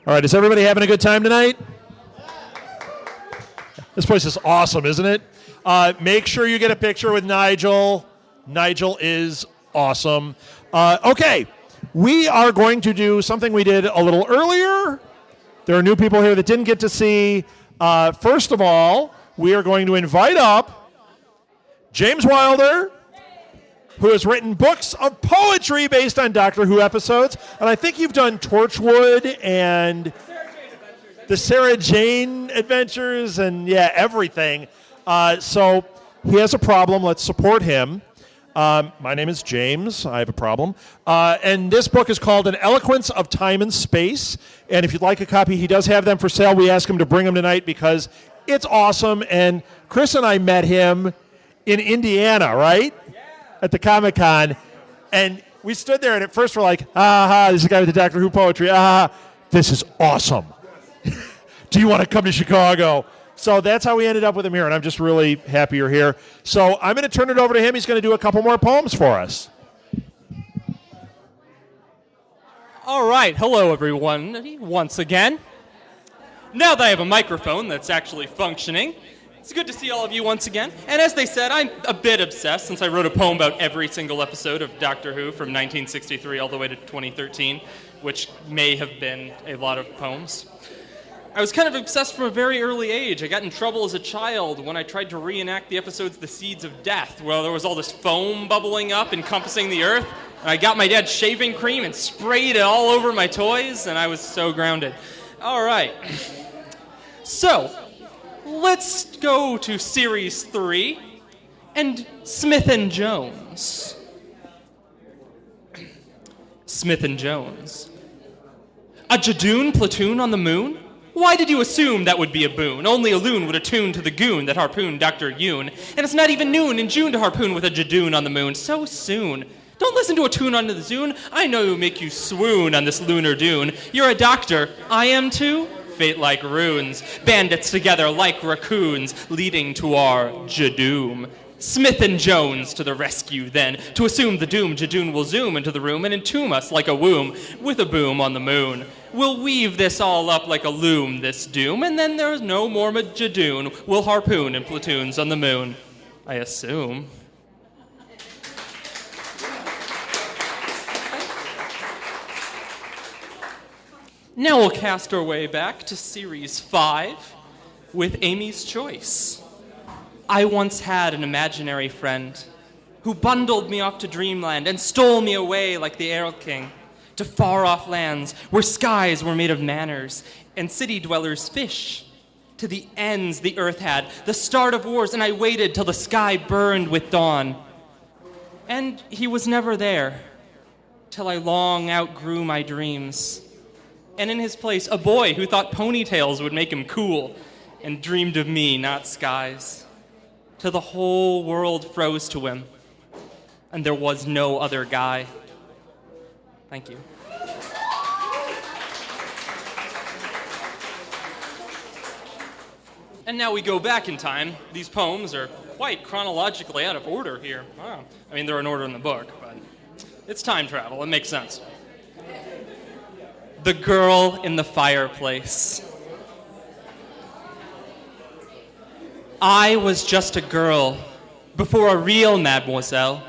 All right, is everybody having a good time tonight? This place is awesome, isn't it? Make sure you get a picture with Nigel. Nigel is awesome. Okay, we are going to do something we did a little earlier. There are new people here that didn't get to see. First of all, we are going to invite up James Wylder, who has written books of poetry based on Doctor Who episodes. And I think you've done Torchwood and the Sarah Jane Adventures and, yeah, everything. So he has a problem. Let's support him. My name is James. I have a problem. And this book is called An Eloquence of Time and Space. And if you'd like a copy, he does have them for sale. We asked him to bring them tonight because it's awesome. And Chris and I met him in Indiana, right? At the Comic-Con, and we stood there, and at first we're like, this is the guy with the Doctor Who poetry, this is awesome. Do you want to come to Chicago? So that's how we ended up with him here, and I'm just really happy you're here. So I'm going to turn it over to him. He's going to do a couple more poems for us. All right, hello everyone, once again. Now that I have a microphone that's actually functioning, it's good to see all of you once again. And as they said, I'm a bit obsessed since I wrote a poem about every single episode of Doctor Who from 1963 all the way to 2013, which may have been a lot of poems. I was kind of obsessed from a very early age. I got in trouble as a child when I tried to reenact the episodes The Seeds of Death, where there was all this foam bubbling up encompassing the Earth. And I got my dad's shaving cream and sprayed it all over my toys, and I was so grounded. All right. So, let's go to Series 3 and Smith and Jones. Smith and Jones. A Jadoon platoon on the moon? Why did you assume that would be a boon? Only a loon would attune to the goon that harpooned Dr. Yoon. And it's not even noon in June to harpoon with a Jadoon on the moon. So soon. Don't listen to a tune under the Zune. I know it'll make you swoon on this lunar dune. You're a doctor. I am too. Fate like runes, bandits together like raccoons, leading to our Jadoom. Smith and Jones to the rescue then. To assume the doom, Jadoon will zoom into the room and entomb us like a womb with a boom on the moon. We'll weave this all up like a loom, this doom, and then there's no more Jadoon. We'll harpoon in platoons on the moon. I assume. Now we'll cast our way back to Series 5 with Amy's Choice. I once had an imaginary friend who bundled me off to dreamland and stole me away like the Elgin to far-off lands where skies were made of manners and city dwellers fish. To the ends the earth had, the start of wars, and I waited till the sky burned with dawn. And he was never there, till I long outgrew my dreams. And in his place, a boy who thought ponytails would make him cool and dreamed of me, not skies. Till the whole world froze to him, and there was no other guy. Thank you. And now we go back in time. These poems are quite chronologically out of order here. Wow. I mean, they're in order in the book, but it's time travel. It makes sense. The Girl in the Fireplace. I was just a girl before a real mademoiselle,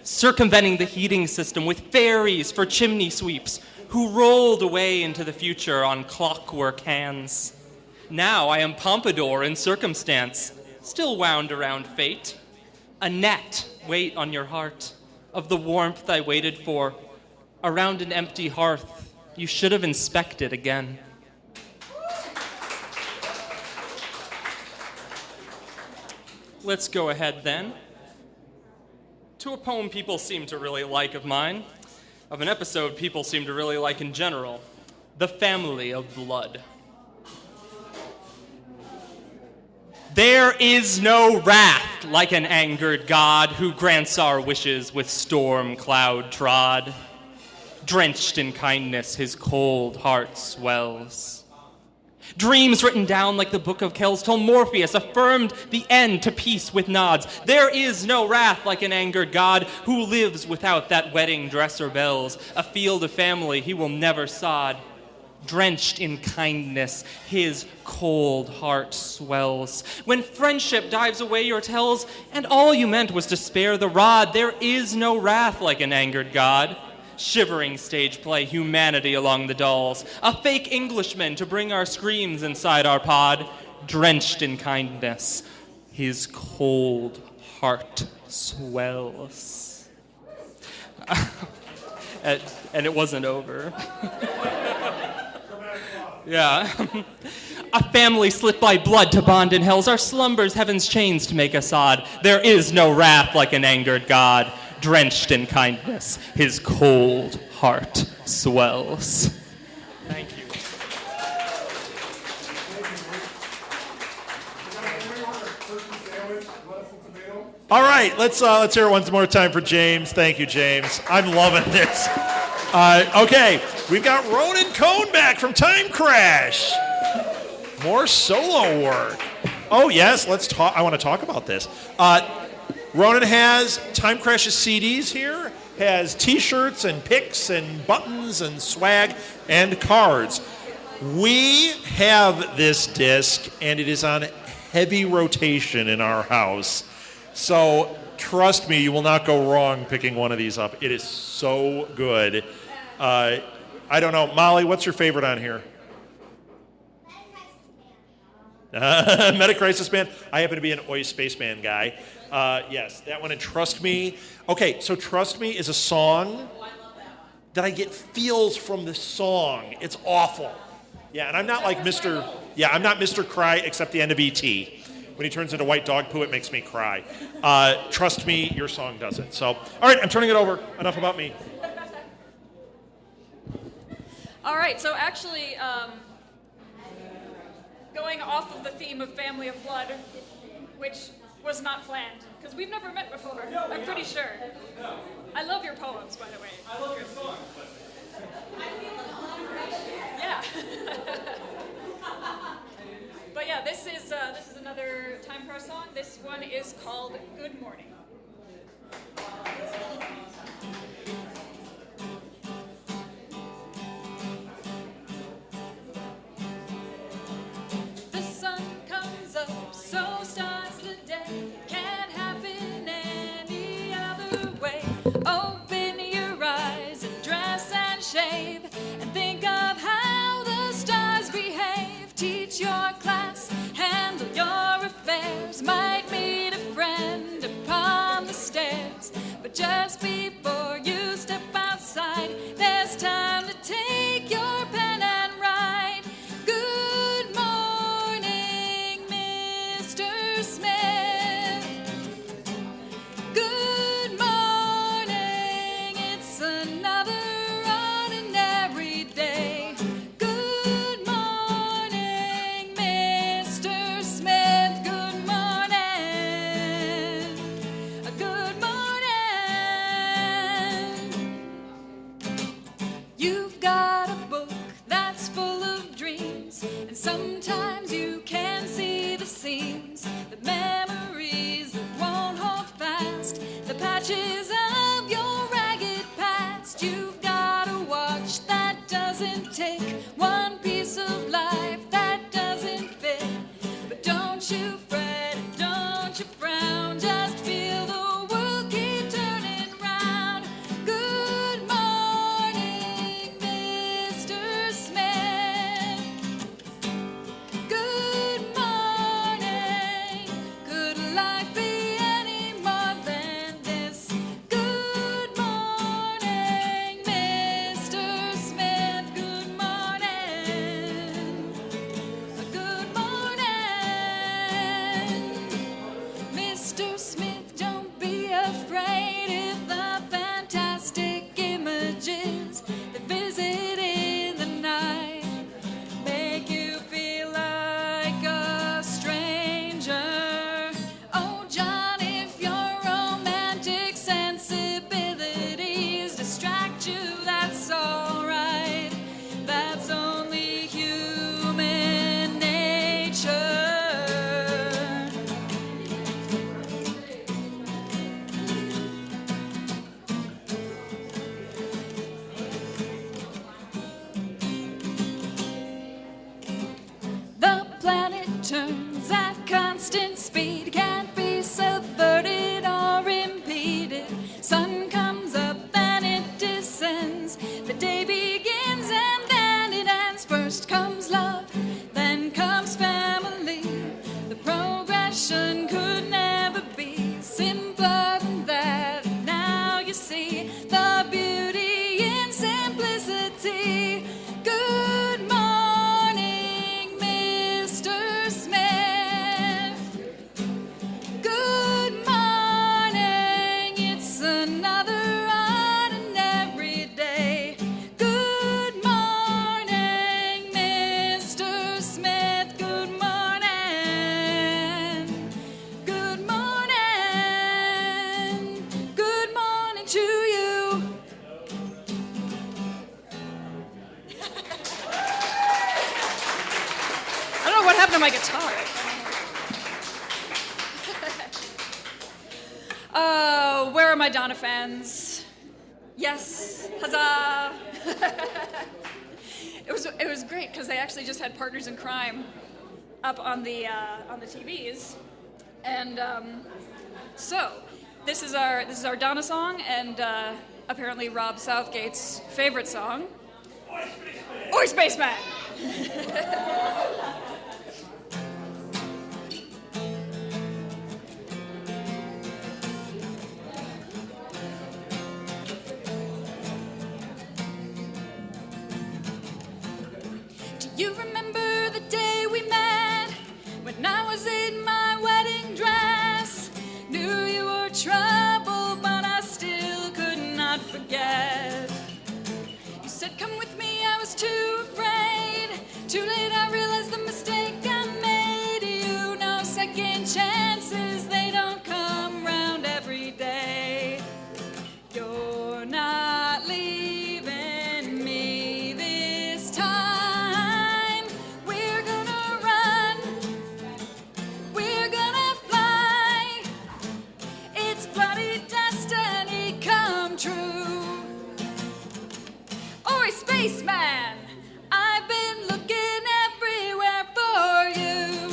circumventing the heating system with fairies for chimney sweeps who rolled away into the future on clockwork hands. Now I am Pompadour in circumstance, still wound around fate. A net wait on your heart of the warmth I waited for, around an empty hearth you should have inspected again. Let's go ahead then to a poem people seem to really like of mine, of an episode people seem to really like in general, The Family of Blood. There is no wrath like an angered God who grants our wishes with storm cloud trod. Drenched in kindness, his cold heart swells. Dreams written down like the Book of Kells till Morpheus affirmed the end to peace with nods. There is no wrath like an angered God who lives without that wedding dress or bells, a field of family he will never sod. Drenched in kindness, his cold heart swells. When friendship dives away your tells, and all you meant was to spare the rod, there is no wrath like an angered God. Shivering stage play, humanity along the dolls. A fake Englishman to bring our screams inside our pod. Drenched in kindness, his cold heart swells. And it wasn't over. Yeah. A family slit by blood to bond in hells. Our slumbers, heaven's chains to make us odd. There is no wrath like an angered God. Drenched in kindness, his cold heart swells. Thank you. All right, let's hear it once more time for James. Thank you, James. I'm loving this. Okay, we've got Ronen Kohn back from Time Crash. More solo work. Oh yes, let's talk. I want to talk about this. Ronen has Time Crash's CDs here, has T-shirts and pics and buttons and swag and cards. We have this disc, and it is on heavy rotation in our house. So trust me, you will not go wrong picking one of these up. It is so good. I don't know. Molly, what's your favorite on here? Metacrisis Band. I happen to be an Oi Spaceman guy. Yes, that one. And Trust Me. Okay, so Trust Me is a song that I get feels from the song. It's awful. Yeah, and I'm not like Mr. Yeah, I'm not Mr. Cry except the end of E.T. When he turns into white dog poo, it makes me cry. Trust Me, your song does it. So, all right, I'm turning it over. Enough about me. All right, so actually, going off of the theme of Family of Blood, which was not planned, because we've never met before, I'm pretty sure. I love your poems, by the way. I love your song. Yeah. But yeah, this is another Time Crash song. This one is called Good Morning. The sun comes up, so starts the day. Can't happen any other way. Open your eyes and dress and shave, and think of how the stars behave. Teach your class, handle your affairs. Might meet a friend upon the stairs, but just before you step outside, there's time to take your pen and write. Good morning, Mr. Smith. Good morning, it's another ordinary day. Good morning, Mr. Smith. Good morning. Good morning. You've got a book that's full of dreams, and sometimes you can see the seams, the memories that won't hold fast, the patches of your ragged past. You've got a watch that doesn't take, one piece of life that doesn't fit. But don't you fret, don't you frown, just feel the world keep turning round. Good morning, Mr. Smith. Good morning. Could life be any more than this? Good to my guitar. Where are my Donna fans? Yes, huzzah! It was great because they actually just had Partners in Crime up on the TVs, and so this is our Donna song, and apparently Rob Southgate's favorite song, Oi Spaceman! You remember the day we met, when I was in my wedding dress? Knew you were trouble, but I still could not forget. You said, come with me, I was too afraid. Too late, I realized the mistake I made. You know, second chances, they don't come round every day. You're not leaving me this time. Spaceman, I've been looking everywhere for you.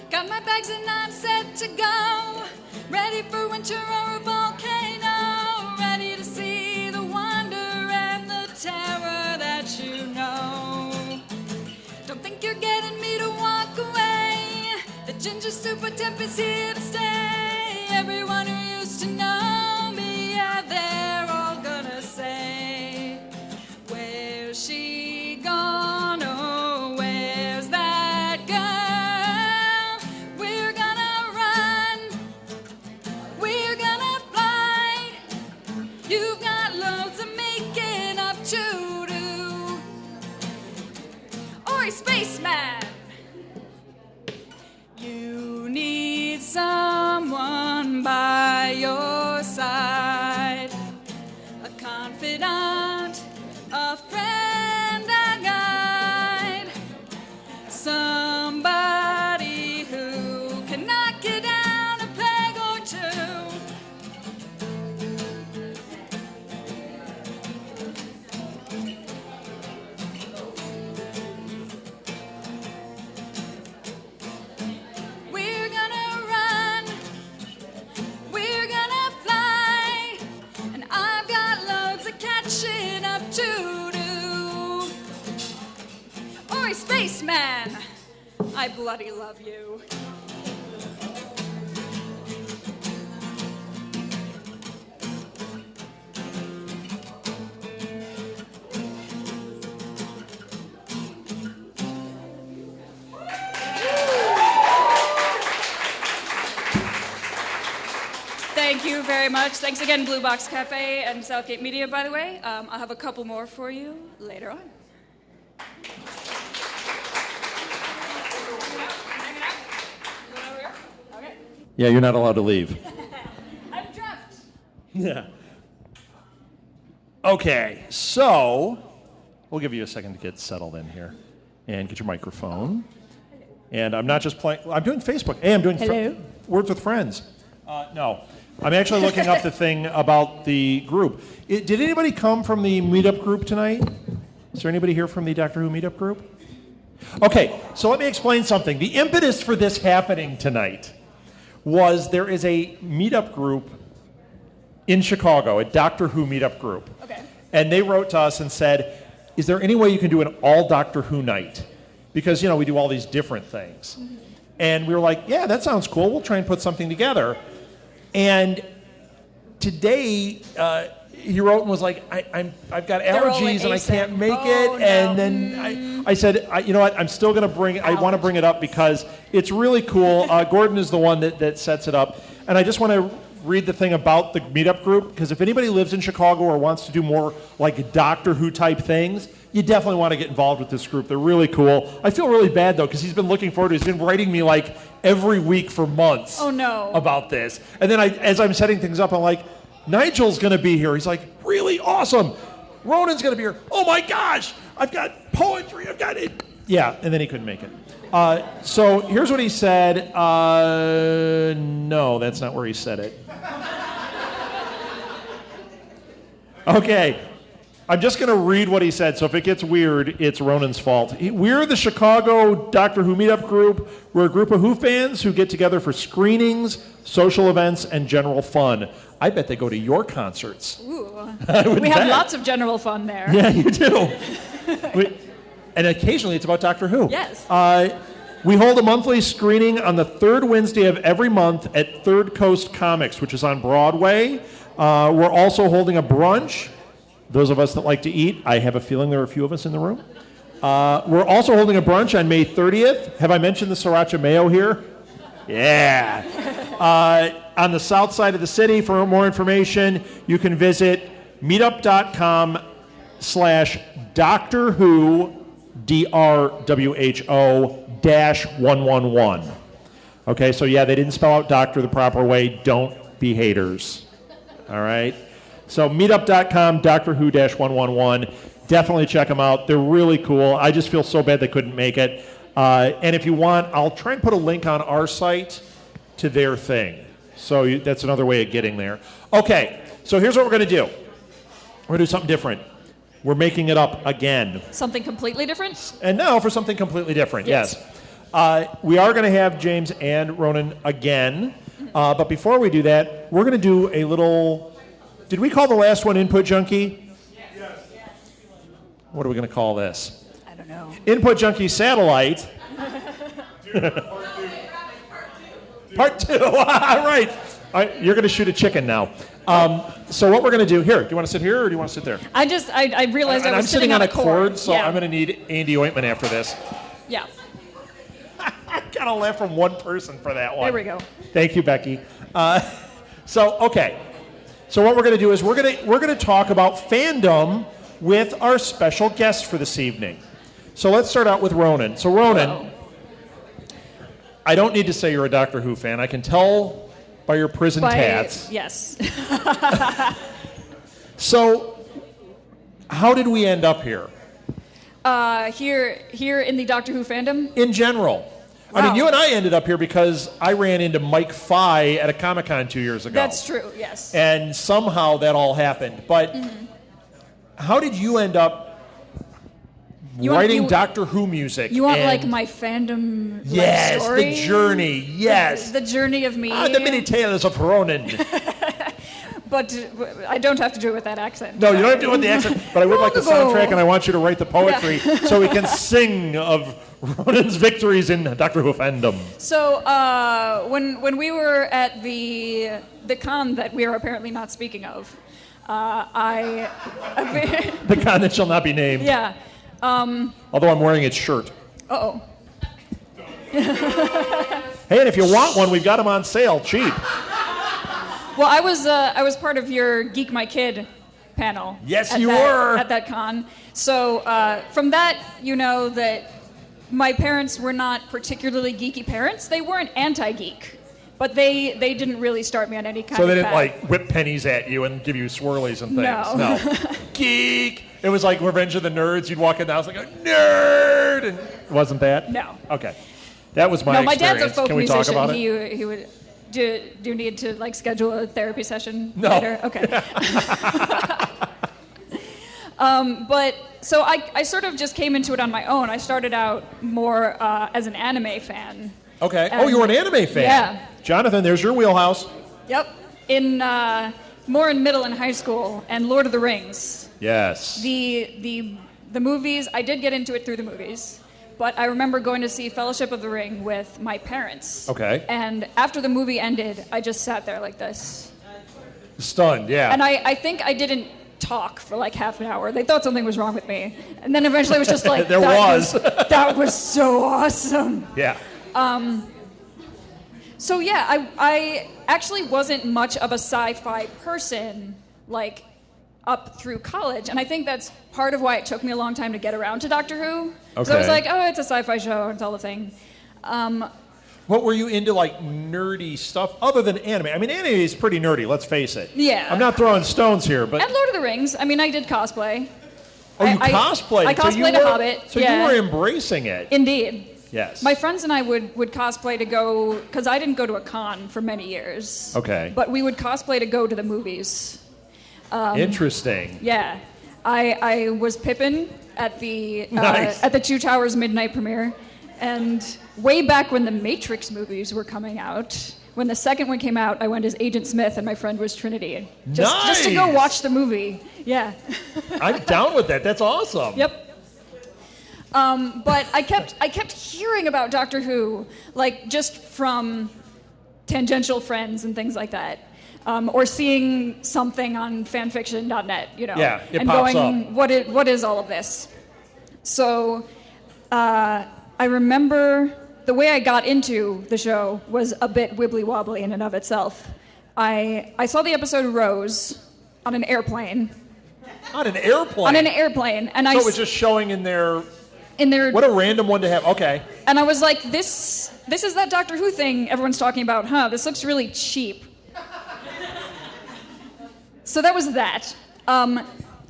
Got my bags and I'm set to go, ready for winter or a volcano, ready to see the wonder and the terror that you know. Don't think you're getting me to walk away. The ginger super temp is here to stay. Everyone who used to know me, yeah, they're all gonna say, where's she gone? Oh, where's that girl? We're gonna run. We're gonna fly. You've got loads of making up to do. Oi, Spaceman! You need someone by your side, a confidant, a friend, a guide, somebody who can knock you down a peg or two. We're gonna run, we're gonna fly, and I've got loads of catching up to do. Oi, Spaceman, I bloody love you. Thank you very much. Thanks again, Blue Box Cafe and Southgate Media, by the way. I'll have a couple more for you later on. Okay. Yeah, you're not allowed to leave. I'm trapped. Yeah. Okay, so we'll give you a second to get settled in here and get your microphone. And I'm not just playing, I'm doing Facebook. Hey, I'm doing Words with Friends. No, I'm actually looking up the thing about the group. Did anybody come from the meetup group tonight? Is there anybody here from the Doctor Who meetup group? Okay, so let me explain something. The impetus for this happening tonight was there is a meetup group in Chicago, a Doctor Who meetup group. Okay. And they wrote to us and said, is there any way you can do an all Doctor Who night? Because, you know, we do all these different things. Mm-hmm. And we were like, yeah, that sounds cool. We'll try and put something together. And today, he wrote and was like, I've got allergies and I can't make it. No. And then I said, you know what, I'm still going to I want to bring it up because it's really cool. Gordon is the one that sets it up. And I just want to read the thing about the meetup group, because if anybody lives in Chicago or wants to do more like Doctor Who type things, you definitely want to get involved with this group. They're really cool. I feel really bad, though, because he's been looking forward to it. He's been writing me like every week for months. Oh, no. About this. And then as I'm setting things up, I'm like, Nigel's going to be here. He's like, really awesome. Ronen's going to be here. Oh my gosh, I've got poetry. I've got it. Yeah, and then he couldn't make it. So here's what he said. No, that's not where he said it. Okay, I'm just going to read what he said, so if it gets weird, it's Ronen's fault. We're the Chicago Doctor Who meetup group. We're a group of Who fans who get together for screenings, social events, and general fun. I bet they go to your concerts. Ooh. We have lots of general fun there. Yeah, you do. And occasionally it's about Doctor Who. Yes. We hold a monthly screening on the third Wednesday of every month at Third Coast Comics, which is on Broadway. We're also holding a brunch. Those of us that like to eat, I have a feeling there are a few of us in the room. We're also holding a brunch on May 30th. Have I mentioned the sriracha mayo here? Yeah. On the south side of the city. For more information, you can visit meetup.com/Doctor Who, DRWHO-111. Okay, so yeah, they didn't spell out doctor the proper way. Don't be haters. All right? So meetup.com, Doctor Who-111. Definitely check them out. They're really cool. I just feel so bad they couldn't make it. And if you want, I'll try and put a link on our site to their thing. So that's another way of getting there. Okay, so here's what we're going to do. We're going to do something different. We're making it up again. Something completely different? And now for something completely different, yes. We are going to have James and Ronen again. But before we do that, we're going to do a little... Did we call the last one Input Junkie? Yes. What are we going to call this? I don't know. Input Junkie Satellite. Part two. Right. You're going to shoot a chicken now. So what we're going to do here, do you want to sit here or do you want to sit there? I realized I was sitting on a cord, so yeah. I'm going to need Andy Ointment after this. Yeah. I got a laugh from one person for that one. There we go. Thank you, Becky. Okay. So what we're going to do is we're going to talk about fandom with our special guest for this evening. So let's start out with Ronen. So Ronen, Hello. I don't need to say you're a Doctor Who fan. I can tell by your prison tats. Yes. So how did we end up here? Here in the Doctor Who fandom? In general. Wow. I mean, you and I ended up here because I ran into Mike Fye at a Comic-Con 2 years ago. That's true, yes. And somehow that all happened. But how did you end up writing Doctor Who music? You want like my fandom life story? Yes, the journey, yes. The journey of me. The many tales of Ronen. But I don't have to do it with that accent. No, you don't have to do it with the accent, but I would like the soundtrack and I want you to write the poetry so we can sing of Ronen's victories in Doctor Who fandom. So when we were at the con that we are apparently not speaking of, The con that shall not be named. Yeah. Although I'm wearing its shirt. Uh-oh. Hey, and if you want one, we've got them on sale, cheap. Well, I was part of your Geek My Kid panel. Yes, you were. At that con. So from that, you know that my parents were not particularly geeky parents. They weren't anti-geek, but they didn't really start me on any kind of So they didn't path. like whip pennies at you and give you swirlies and things. No. Geek. It was like Revenge of the Nerds. You'd walk in the house like a nerd. And it wasn't that? No. Okay. That was my No, my experience. dad's a folk Can we musician. talk about it? He would. Do you need to like schedule a therapy session No. later? Okay. But so I sort of just came into it on my own. I started out more as an anime fan. Okay. Oh, you were an anime fan. Yeah. Jonathan, there's your wheelhouse. Yep. More in middle and high school, and Lord of the Rings. Yes. The movies, I did get into it through the movies, but I remember going to see Fellowship of the Ring with my parents. Okay. And after the movie ended, I just sat there like this. Stunned, yeah. And I think I didn't talk for like half an hour. They thought something was wrong with me. And then eventually it was just like, There was. That was so awesome. Yeah. So yeah, I actually wasn't much of a sci-fi person, like, up through college. And I think that's part of why it took me a long time to get around to Doctor Who. Because I was Okay. like, oh, it's a sci-fi show, it's all the thing. What were you into, like, nerdy stuff other than anime? I mean, anime is pretty nerdy, let's face it. Yeah. I'm not throwing stones here, but... And Lord of the Rings. I mean, I did cosplay. Oh, you cosplayed? I cosplayed a Hobbit. So yeah. you were embracing it. Indeed. Yes. My friends and I would cosplay to go, because I didn't go to a con for many years. Okay. But we would cosplay to go to the movies. Interesting. Yeah. I was Pippin at the Nice. at the Two Towers midnight premiere, and way back when the Matrix movies were coming out, when the second one came out, I went as Agent Smith and my friend was Trinity. Just to go Nice. watch the movie. Yeah. I'm down with that. That's awesome. Yep. But I kept hearing about Doctor Who, like just from tangential friends and things like that. Or seeing something on fanfiction.net, you know, Yeah, it and pops going, up. What is all of this? So I remember the way I got into the show was a bit wibbly wobbly in and of itself. I saw the episode Rose on an airplane. On an airplane? On an airplane, and So it was just showing in their... What a random one to have. Okay. And I was like, this is that Doctor Who thing everyone's talking about, huh? This looks really cheap. So that was that.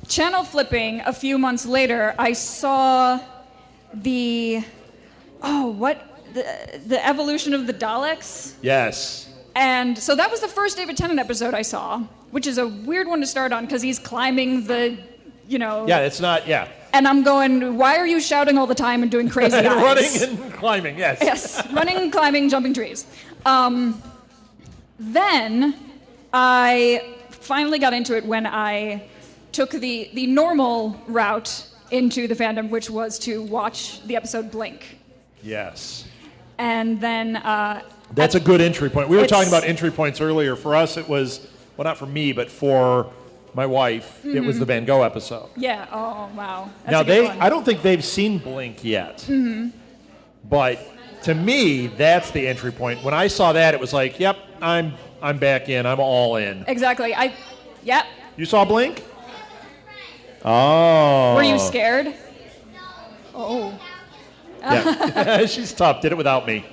Channel flipping a few months later, I saw the evolution of the Daleks. Yes. And so that was the first David Tennant episode I saw, which is a weird one to start on because he's climbing the, you know. Yeah, it's not, yeah. And I'm going, why are you shouting all the time and doing crazy eyes? Running and climbing, yes. Yes, running, climbing, jumping trees. Then I finally got into it when I took the normal route into the fandom, which was to watch the episode Blink. Yes. And then... That's a good entry point. We were It's- talking about entry points earlier. For us, it was, well, not for me, but for my wife, it was the Van Gogh episode. Yeah, oh, wow. That's Now, a good one. I don't think they've seen Blink yet. But to me, that's the entry point. When I saw that, it was like, yep, I'm back in. I'm all in. Exactly. Yep. You saw Blink? Oh. Were you scared? Oh. Yeah. She's tough. Did it without me.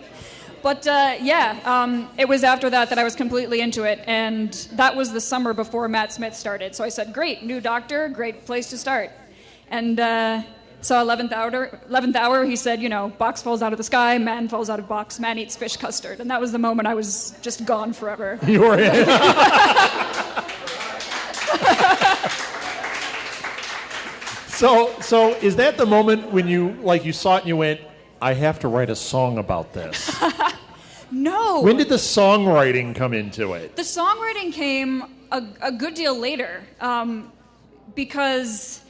But it was after that I was completely into it, and that was the summer before Matt Smith started. So I said, great, new Doctor, great place to start. And so 11th hour, he said, you know, box falls out of the sky, man falls out of box, man eats fish custard. And that was the moment I was just gone forever. You were in. So is that the moment when you saw it and you went, I have to write a song about this? No. When did the songwriting come into it? The songwriting came a good deal later, because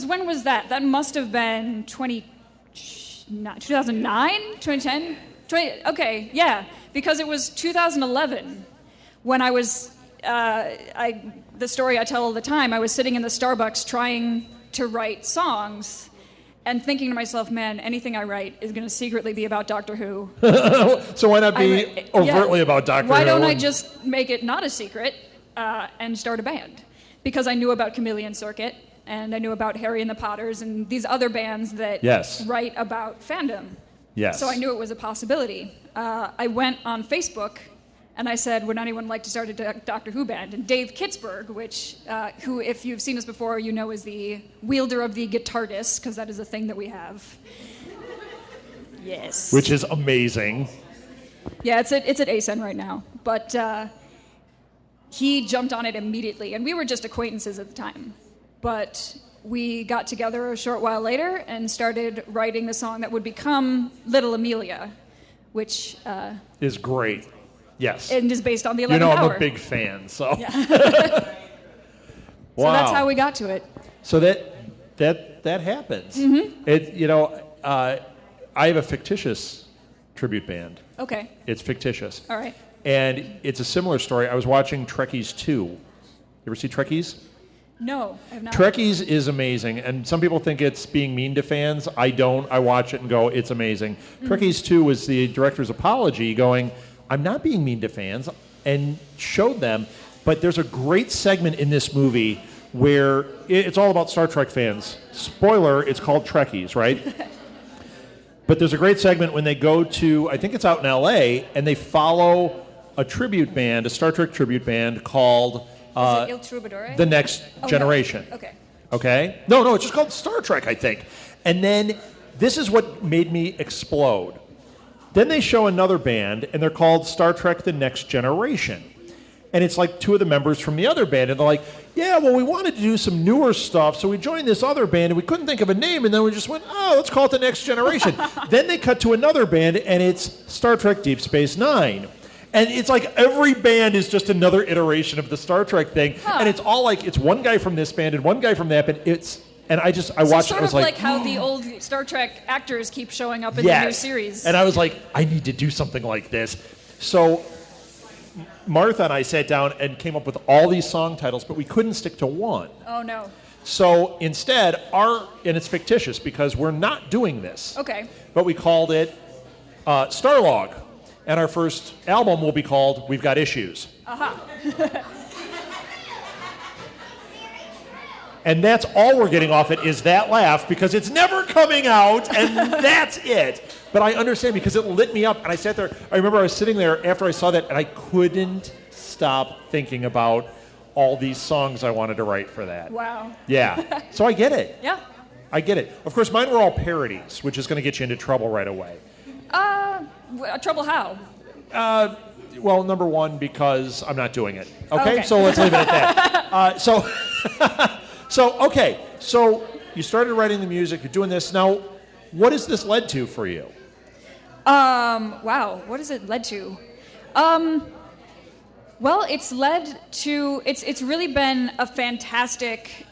when was that? That must have been 2009, 2010? Okay, yeah, because it was 2011 when I was, the story I tell all the time, I was sitting in the Starbucks trying to write songs and thinking to myself, man, anything I write is going to secretly be about Doctor Who. So why not be overtly about Doctor Who? Why don't I just make it not a secret and start a band? Because I knew about Chameleon Circuit, and I knew about Harry and the Potters, and these other bands that write about fandom. Yes. So I knew it was a possibility. I went on Facebook, and I said, would anyone like to start a Doctor Who band? And Dave Kitzberg, who, if you've seen us before, you know is the wielder of the guitar disc, because that is a thing that we have. Yes. Which is amazing. Yeah, it's at ASEN right now. But he jumped on it immediately, and we were just acquaintances at the time. But we got together a short while later and started writing the song that would become Little Amelia, which... is great. Yes. and is based on the 11th You know, hour. I'm a big fan, so. Yeah. Wow. So that's how we got to it. So that happens. Mm-hmm. I have a fictitious tribute band. Okay. It's fictitious. All right. And it's a similar story. I was watching Trekkies 2. You ever see Trekkies? No, I have not. Trekkies is amazing, and some people think it's being mean to fans. I don't. I watch it and go, it's amazing. Trekkies 2 was the director's apology going, I'm not being mean to fans, and showed them. But there's a great segment in this movie where it's all about Star Trek fans. Spoiler, it's called Trekkies, right? But there's a great segment when they go to, I think it's out in L.A., and they follow a tribute band, a Star Trek tribute band called Is it Il Troubadour? The Next Oh, Generation. No. Okay. Okay? No, it's just called Star Trek, I think. And then this is what made me explode. Then they show another band, and they're called Star Trek The Next Generation. And it's like two of the members from the other band, and they're like, yeah, well, we wanted to do some newer stuff, so we joined this other band, and we couldn't think of a name, and then we just went, oh, let's call it The Next Generation. Then they cut to another band, and it's Star Trek Deep Space Nine. And it's like every band is just another iteration of the Star Trek thing, and it's all like, it's one guy from this band and one guy from that band. And I watched it, I was like how the old Star Trek actors keep showing up in the new series. And I was like, I need to do something like this. So Martha and I sat down and came up with all these song titles, but we couldn't stick to one. Oh, no. So instead, and it's fictitious because we're not doing this. Okay. But we called it Starlog. And our first album will be called We've Got Issues. And that's all we're getting off it is that laugh because it's never coming out, and that's it. But I understand because it lit me up, and I sat there. I remember I was sitting there after I saw that, and I couldn't stop thinking about all these songs I wanted to write for that. Wow. Yeah. So I get it. Yeah. I get it. Of course, mine were all parodies, which is going to get you into trouble right away. Trouble how? Well, number one, because I'm not doing it. Okay? So let's leave it at that. So you started writing the music, you're doing this. Now, what has this led to for you? Wow, what has it led to? Well, it's led to, it's really been a fantastic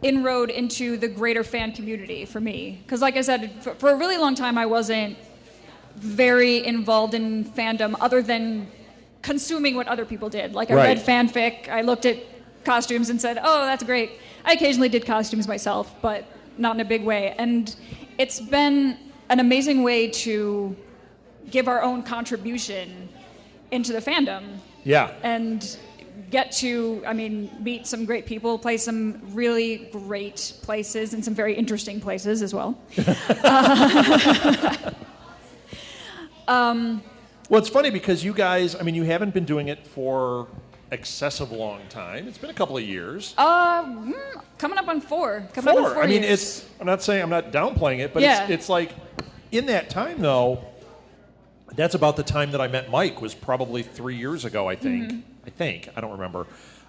inroad into the greater fan community for me. Because like I said, for a really long time I wasn't very involved in fandom other than consuming what other people did. Like I read fanfic, I looked at costumes and said, oh, that's great. I occasionally did costumes myself, but not in a big way. And it's been an amazing way to give our own contribution into the fandom. Yeah. And get to, meet some great people, play some really great places and some very interesting places as well. Well, it's funny because you guys, you haven't been doing it for excessive long time. It's been a couple of years. Coming up on 4. Coming up on 4 years. I'm not saying I'm not downplaying it, but it's like in that time though, that's about the time that I met Mike was probably 3 years ago, I think. Mm-hmm. I don't remember.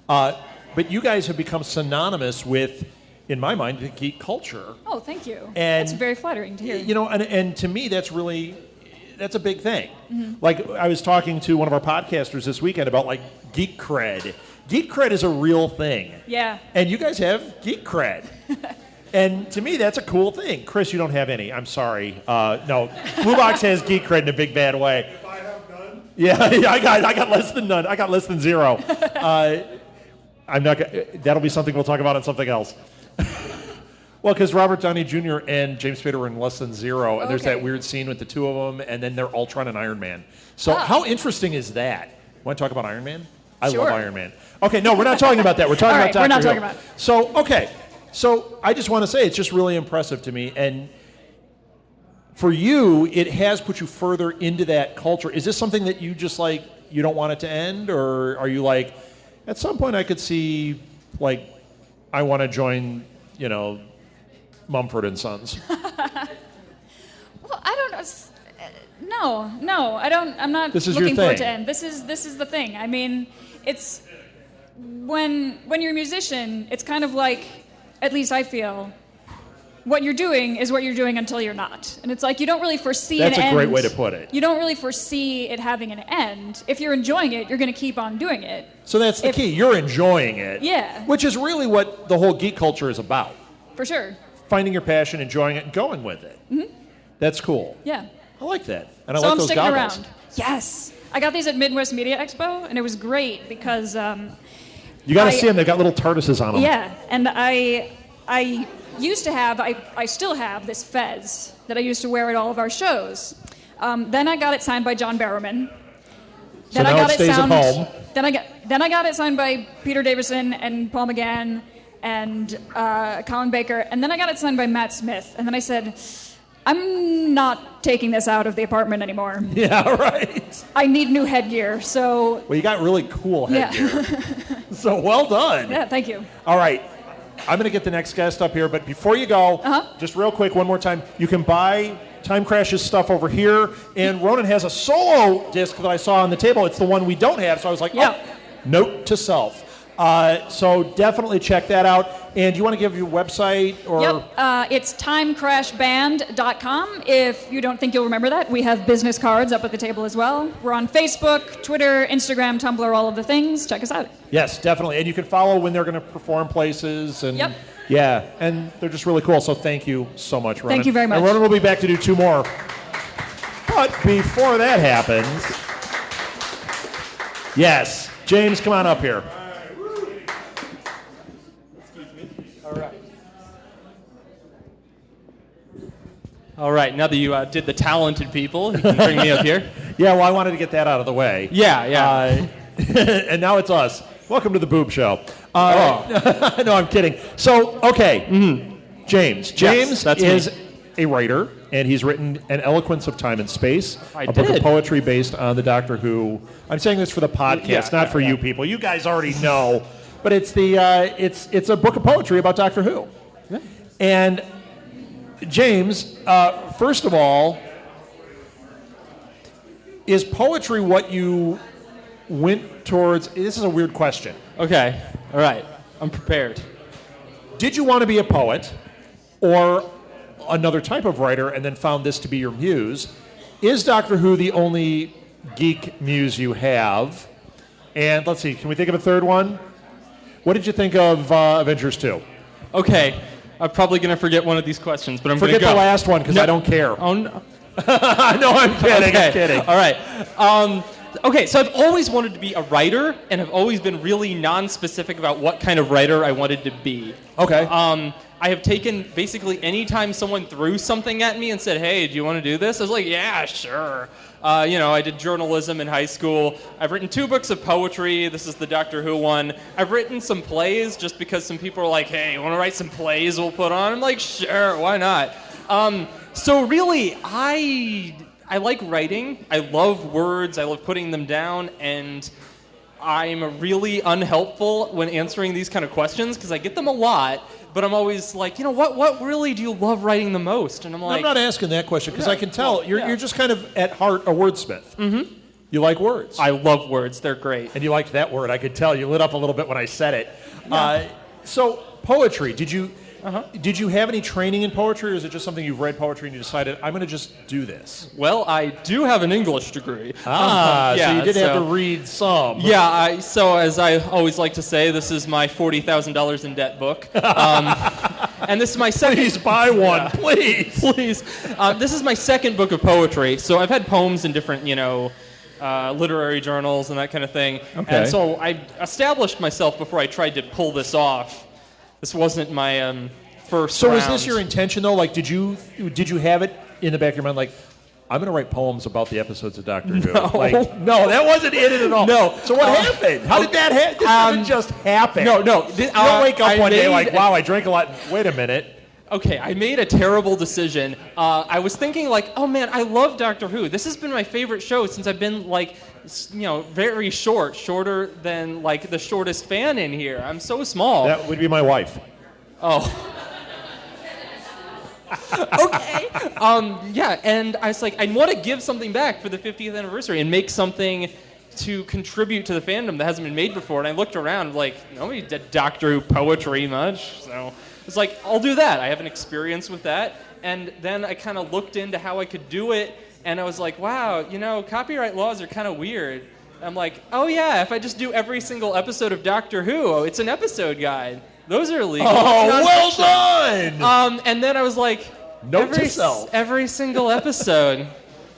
But you guys have become synonymous with, in my mind, the geek culture. Oh, thank you. And that's very flattering to hear. And to me, that's a big thing. Mm-hmm. Like, I was talking to one of our podcasters this weekend about, like, geek cred. Geek cred is a real thing. Yeah. And you guys have geek cred. And to me, that's a cool thing. Chris, you don't have any. I'm sorry. No, Blue Box has geek cred in a big, bad way. If I have none? Yeah, I got less than none. I got less than 0. I'm not. That'll be something we'll talk about on something else. Well, because Robert Downey Jr. and James Spader were in less than 0, and there's that weird scene with the two of them, and then they're Ultron and Iron Man. So how interesting is that? Want to talk about Iron Man? I love Iron Man. Okay, no, we're not talking about that. We're talking about Dr. We're not Who. talking about it. So, okay. So I just want to say it's just really impressive to me, and for you, it has put you further into that culture. Is this something that you just like, you don't want it to end, or are you like, at some point I could see, like, I want to join, Mumford and Sons? Well, I don't know. No, I don't. I'm not This is looking your for it thing. to end. This is the thing. It's when you're a musician, it's kind of like, at least I feel, what you're doing is what you're doing until you're not. And it's like you don't really foresee That's an end. a great way to put it. You don't really foresee it having an end. If you're enjoying it, you're going to keep on doing it. So that's the key. You're enjoying it. Yeah. Which is really what the whole geek culture is about. For sure. Finding your passion, enjoying it, and going with it. Mm-hmm. That's cool. Yeah. I like that. And I So like I'm those sticking goggles. around. Yes. I got these at Midwest Media Expo, and it was great because... You got to see them. They've got little TARDISes on them. Yeah, and I used to have, I still have this fez that I used to wear at all of our shows. Then I got it signed by John Barrowman. So now it stays at home. Then I got it signed by Peter Davison and Paul McGann and Colin Baker, and then I got it signed by Matt Smith. And then I said, I'm not taking this out of the apartment anymore. Yeah, right. I need new headgear, so... Well, you got really cool headgear. Yeah. So well done. Yeah, thank you. All right. I'm going to get the next guest up here, but before you go, just real quick, one more time, you can buy Time Crash's stuff over here, and Ronen has a solo disc that I saw on the table. It's the one we don't have, so I was like, note to self. So definitely check that out. And do you want to give your website? Or? Yep, it's timecrashband.com. If you don't think you'll remember that, we have business cards up at the table as well. We're on Facebook, Twitter, Instagram, Tumblr, all of the things. Check us out. Yes, definitely. And you can follow when they're going to perform places. And Yep. Yeah, and they're just really cool. So thank you so much, Ronen. Thank you very much. And Ronen will be back to do 2 more. But before that happens, yes, James, come on up here. All right, now that you did the talented people, you can bring me up here. Yeah, well, I wanted to get that out of the way. Yeah. And now it's us. Welcome to the Boob Show. No, I'm kidding. So, okay, James. James is a writer, and he's written An Eloquence of Time and Space, a book of poetry based on the Doctor Who. I'm saying this for the podcast, not for you people. You guys already know, but it's it's a book of poetry about Doctor Who. Yeah. And James, first of all, is poetry what you went towards? This is a weird question. Okay, all right, I'm prepared. Did you want to be a poet or another type of writer and then found this to be your muse? Is Doctor Who the only geek muse you have? And let's see, can we think of a third one? What did you think of Avengers 2? Okay. I'm probably going to forget one of these questions, but I'm going to go. Forget the last one because I don't care. Oh, no. No, I'm kidding. Okay. I'm kidding. All right. Okay, so I've always wanted to be a writer, and I've always been really non-specific about what kind of writer I wanted to be. Okay. I have taken basically any time someone threw something at me and said, hey, do you want to do this? I was like, yeah, sure. I did journalism in high school. I've written 2 books of poetry. This is the Doctor Who one. I've written some plays just because some people are like, hey, you want to write some plays we'll put on? I'm like, sure, why not? So really, I like writing. I love words. I love putting them down. And I'm really unhelpful when answering these kind of questions because I get them a lot. But I'm always like, what really do you love writing the most? And I'm like... I'm not asking that question because I can tell you're just kind of at heart a wordsmith. Mm-hmm. You like words. I love words. They're great. And you liked that word. I could tell. You lit up a little bit when I said it. Yeah. So poetry, did you have any training in poetry, or is it just something you've read poetry and you decided, I'm going to just do this? Well, I do have an English degree. So you did have to read some. Yeah, so as I always like to say, this is my $40,000 in debt book. And this is my second... Please buy one, please. Please. This is my second book of poetry. So I've had poems in different, literary journals and that kind of thing. Okay. And so I established myself before I tried to pull this off. This wasn't my first So round. was this your intention, though? Like, did you have it in the back of your mind, like, I'm going to write poems about the episodes of Doctor Who? No, that wasn't in it at all. No. So what happened? How did that happen? This doesn't just happen. No. You don't wake up one day like, wow, I drank a lot. Wait a minute. Okay, I made a terrible decision. I was thinking like, oh man, I love Doctor Who. This has been my favorite show since I've been like, very shorter than like the shortest fan in here. I'm so small. That would be my wife. Oh. Okay. And I was like, I want to give something back for the 50th anniversary and make something to contribute to the fandom that hasn't been made before. And I looked around like, nobody did Doctor Who poetry much, so it's like, I'll do that. I have an experience with that. And then I kind of looked into how I could do it, and I was like, wow, copyright laws are kind of weird. I'm like, oh yeah, if I just do every single episode of Doctor Who, it's an episode guide. Those are illegal. Oh, well done! And then I was like, Note to self. every single episode.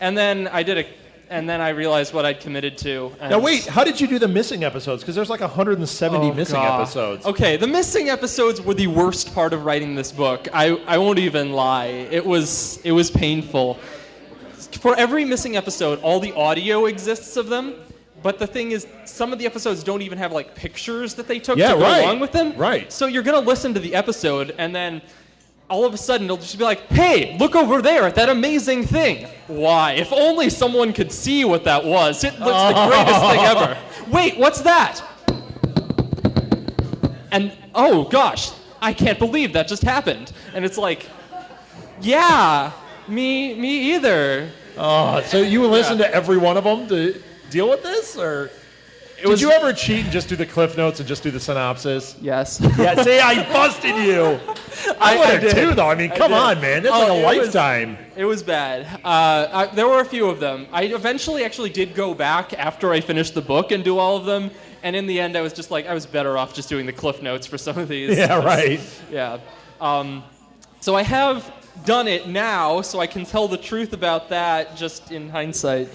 And then I did and then I realized what I'd committed to. Now wait, how did you do the missing episodes? Because there's like 170 missing episodes. Okay, the missing episodes were the worst part of writing this book. I won't even lie. It was painful. For every missing episode, all the audio exists of them. But the thing is, some of the episodes don't even have like pictures that they took to go along with them. Right. So you're gonna listen to the episode, and then all of a sudden it'll just be like, hey, look over there at that amazing thing. Why? If only someone could see what that was. It looks the greatest thing ever. Wait, what's that? And, oh gosh, I can't believe that just happened. And it's like, yeah, me either. Oh, so you listen to every one of them to deal with this, or did you ever cheat and just do the cliff notes and just do the synopsis? Yes. Yeah, see, I busted you. I would have too, though. I mean, come on, man. That's like a lifetime. It was bad. There were a few of them. I eventually actually did go back after I finished the book and do all of them. And in the end, I was just like, I was better off just doing the cliff notes for some of these. Yeah, right. Yeah. So I have done it now, so I can tell the truth about that just in hindsight.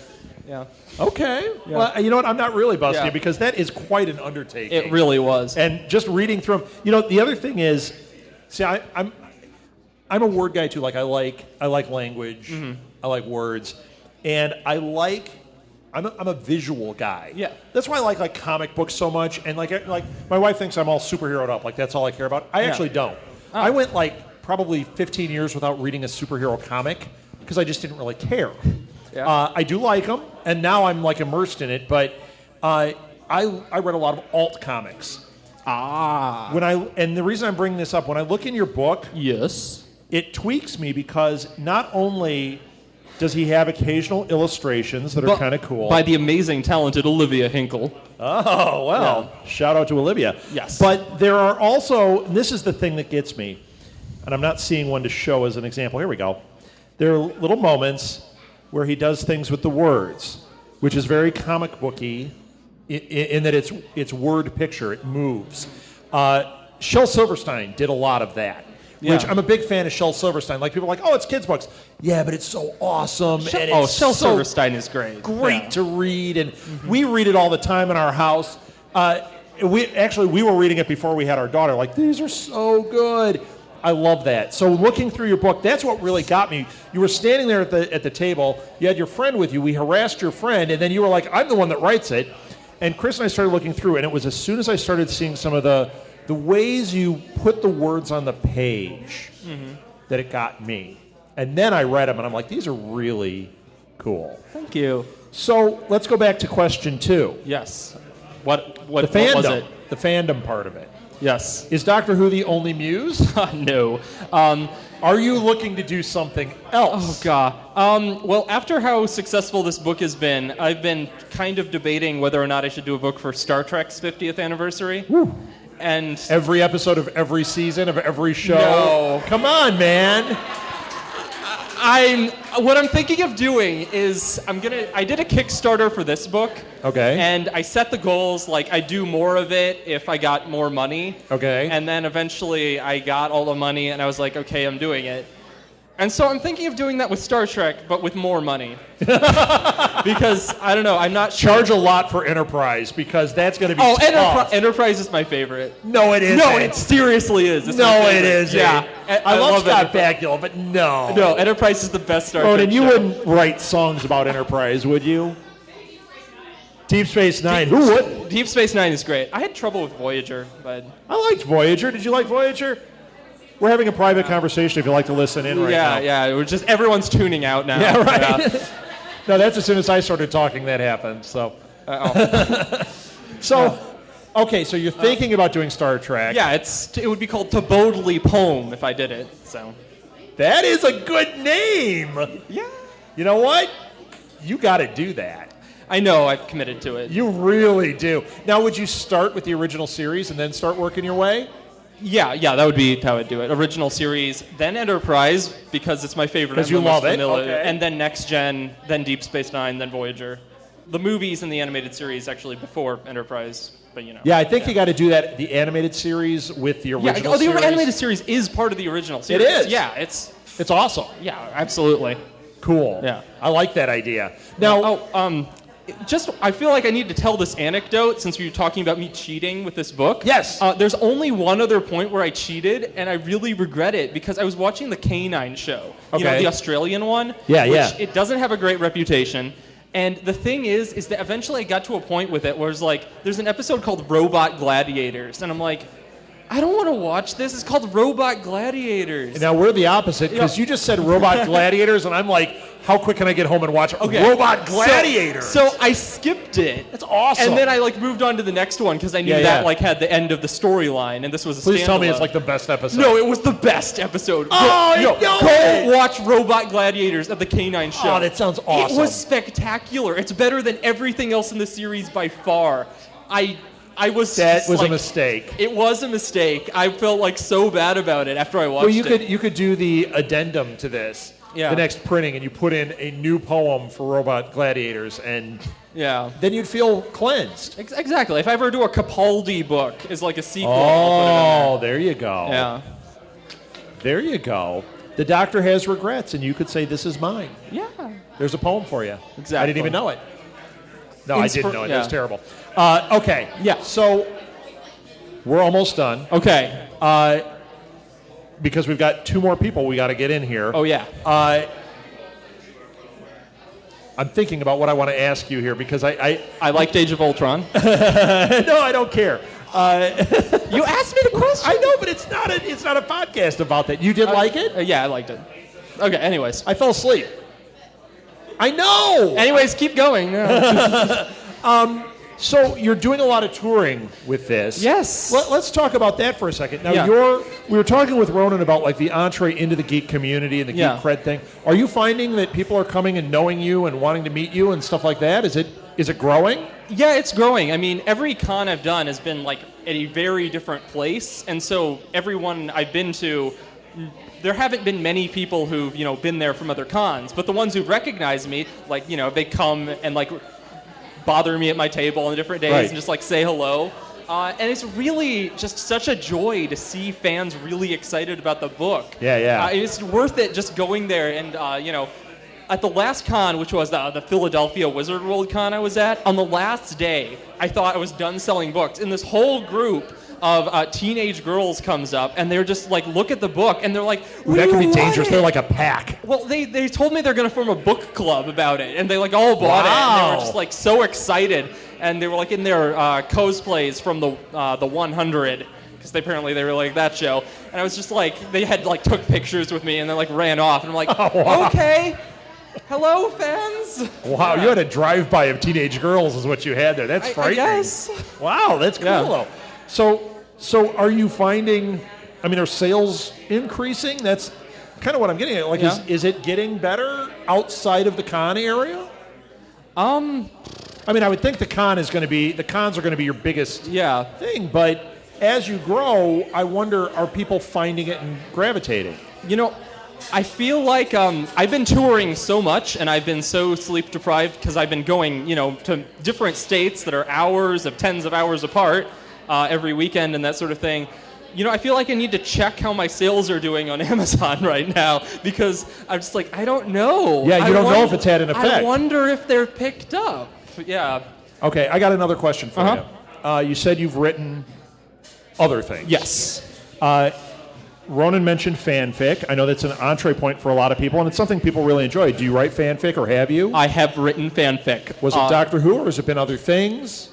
Yeah. Okay. Yeah. Well, you know what? I'm not really busting you because that is quite an undertaking. It really was. And just reading through them, you know, the other thing is, see, I'm a word guy too. Like I like language. Mm-hmm. I like words, and I'm a visual guy. Yeah. That's why I like comic books so much. And like my wife thinks I'm all superheroed up. Like that's all I care about. I actually don't. Oh. I went like probably 15 years without reading a superhero comic because I just didn't really care. Yeah. I do like them, and now I'm like immersed in it. But I read a lot of alt comics. And the reason I'm bringing this up, when I look in your book, yes, it tweaks me because not only does he have occasional illustrations that are kind of cool by the amazing, talented Olivia Hinkle. Oh well, shout out to Olivia. Yes, but there are also, and this is the thing that gets me, and I'm not seeing one to show as an example. Here we go. There are little moments where he does things with the words, which is very comic booky in that it's word picture, it moves. Shel Silverstein did a lot of that, which I'm a big fan of Shel Silverstein. Like people are like, oh, it's kids' books. Yeah, but it's so awesome. Shel Silverstein is great. Great to read, and we read it all the time in our house. We were reading it before we had our daughter. Like, these are so good. I love that. So looking through your book, that's what really got me. You were standing there at the table. You had your friend with you. We harassed your friend, and then you were like, I'm the one that writes it. And Chris and I started looking through, and it was as soon as I started seeing some of the ways you put the words on the page that it got me. And then I read them, and I'm like, these are really cool. Thank you. So let's go back to question 2. Yes. What the fandom, was it? The fandom part of it. Yes. Is Doctor Who the only muse? No. Are you looking to do something else? Oh, God. Well, after how successful this book has been, I've been kind of debating whether or not I should do a book for Star Trek's 50th anniversary. Woo. And every episode of every season of every show? No. Come on, man. What I'm thinking of doing is I did a Kickstarter for this book. Okay. And I set the goals, like I do more of it if I got more money. Okay. And then eventually I got all the money and I was like, okay, I'm doing it. And so I'm thinking of doing that with Star Trek, but with more money. Because, I don't know, I'm not sure. Charge a lot for Enterprise, because that's going to be tough. Enterprise is my favorite. No, it isn't. No, it seriously is. No, it isn't. Yeah. I love Scott Bakula, but no. No, Enterprise is the best Star Trek Ronen, you show. wouldn't write songs about Enterprise, would you? Deep Space Nine. Who would? Deep Space Nine is great. I had trouble with Voyager, but... I liked Voyager. Did you like Voyager? We're having a private conversation if you'd like to listen in right now. Yeah. We're just, everyone's tuning out now. Yeah, right. Yeah. No, that's as soon as I started talking that happened, so. Okay, so you're thinking about doing Star Trek. Yeah, it would be called To Boldly Poem if I did it, so. That is a good name. Yeah. You know what? You got to do that. I know, I've committed to it. You really do. Now, would you start with the original series and then start working your way? Yeah, that would be how I'd do it. Original series, then Enterprise, because it's my favorite. Because you love it, okay. And then Next Gen, then Deep Space Nine, then Voyager. The movies and the animated series actually before Enterprise, but you know. Yeah, I think you got to do that, the animated series with the original series. The animated series is part of the original series. It is. Yeah, it's awesome. Yeah, absolutely. Cool. Yeah. I like that idea. Now, I feel like I need to tell this anecdote since we were talking about me cheating with this book. Yes. There's only one other point where I cheated, and I really regret it because I was watching the K9 show. Okay. You know, the Australian one. Yeah. It doesn't have a great reputation. And the thing is that eventually I got to a point with it where it's like, there's an episode called Robot Gladiators, and I'm like, I don't want to watch this. It's called Robot Gladiators. Now we're the opposite because you just said Robot Gladiators, and I'm like, how quick can I get home and watch Robot Gladiators? So I skipped it. That's awesome. And then I moved on to the next one because I knew that had the end of the storyline, and this was a Please tell me standalone. it's like the best episode. No, it was the best episode. Go watch Robot Gladiators at the K9 show. Oh, that sounds awesome. It was spectacular. It's better than everything else in the series by far. I was That was a mistake. It was a mistake. I felt so bad about it after I watched Well, it. you could do the addendum to this, the next printing, and you put in a new poem for Robot Gladiators, and then you'd feel cleansed. Exactly. If I ever do a Capaldi book as a sequel, I'll put it in there. There you go. Yeah. There you go. The doctor has regrets, and you could say, "This is mine." Yeah. There's a poem for you. Exactly. I didn't even know it. No, I didn't know it. That was Yeah. terrible. Okay. Yeah. So we're almost done. Okay. Because we've got 2 more people we got to get in here. Oh, yeah. I'm thinking about what I want to ask you here because I liked Age of Ultron. no, I don't care. You asked me the question. I know, but it's not a podcast about that. You did like it? Yeah, I liked it. Okay, anyways. I fell asleep. I know. Anyways, keep going. So you're doing a lot of touring with this. Yes. Let's talk about that for a second. Now, we were talking with Ronen about the entree into the geek community and the geek cred thing. Are you finding that people are coming and knowing you and wanting to meet you and stuff like that? Is it growing? Yeah, it's growing. I mean, every con I've done has been at a very different place, and so everyone I've been to, there haven't been many people who've been there from other cons, but the ones who've recognized me, they come and bother me at my table on different days and just say hello. And it's really just such a joy to see fans really excited about the book. Yeah. It's worth it just going there and, at the last con, which was the Philadelphia Wizard World Con I was at, on the last day, I thought I was done selling books. And this whole group of teenage girls comes up, and they're just look at the book, and they're like, that can be dangerous. They're like a pack. Well, they told me they're going to form a book club about it, and they all bought it, and they were just so excited, and they were in their cosplays from the 100, because apparently they really like that show, and I was just they had took pictures with me, and then ran off, and I'm like, okay. Hello, fans. Wow, you had a drive-by of teenage girls is what you had there. That's frightening. I guess. Wow, that's cool, though. So are you finding, are sales increasing? That's kind of what I'm getting at. Is it getting better outside of the con area? I would think the cons are going to be your biggest thing, but as you grow, I wonder, are people finding it and gravitating? I feel like I've been touring so much, and I've been so sleep deprived because I've been going, to different states that are tens of hours apart every weekend and that sort of thing. I feel like I need to check how my sales are doing on Amazon right now because I'm just I don't know. Yeah, you don't know if it's had an effect. I wonder if they're picked up. Yeah. Okay, I got another question for you. You said you've written other things. Yes. Ronen mentioned fanfic. I know that's an entree point for a lot of people, and it's something people really enjoy. Do you write fanfic, or have you? I have written fanfic. Was it Doctor Who, or has it been other things?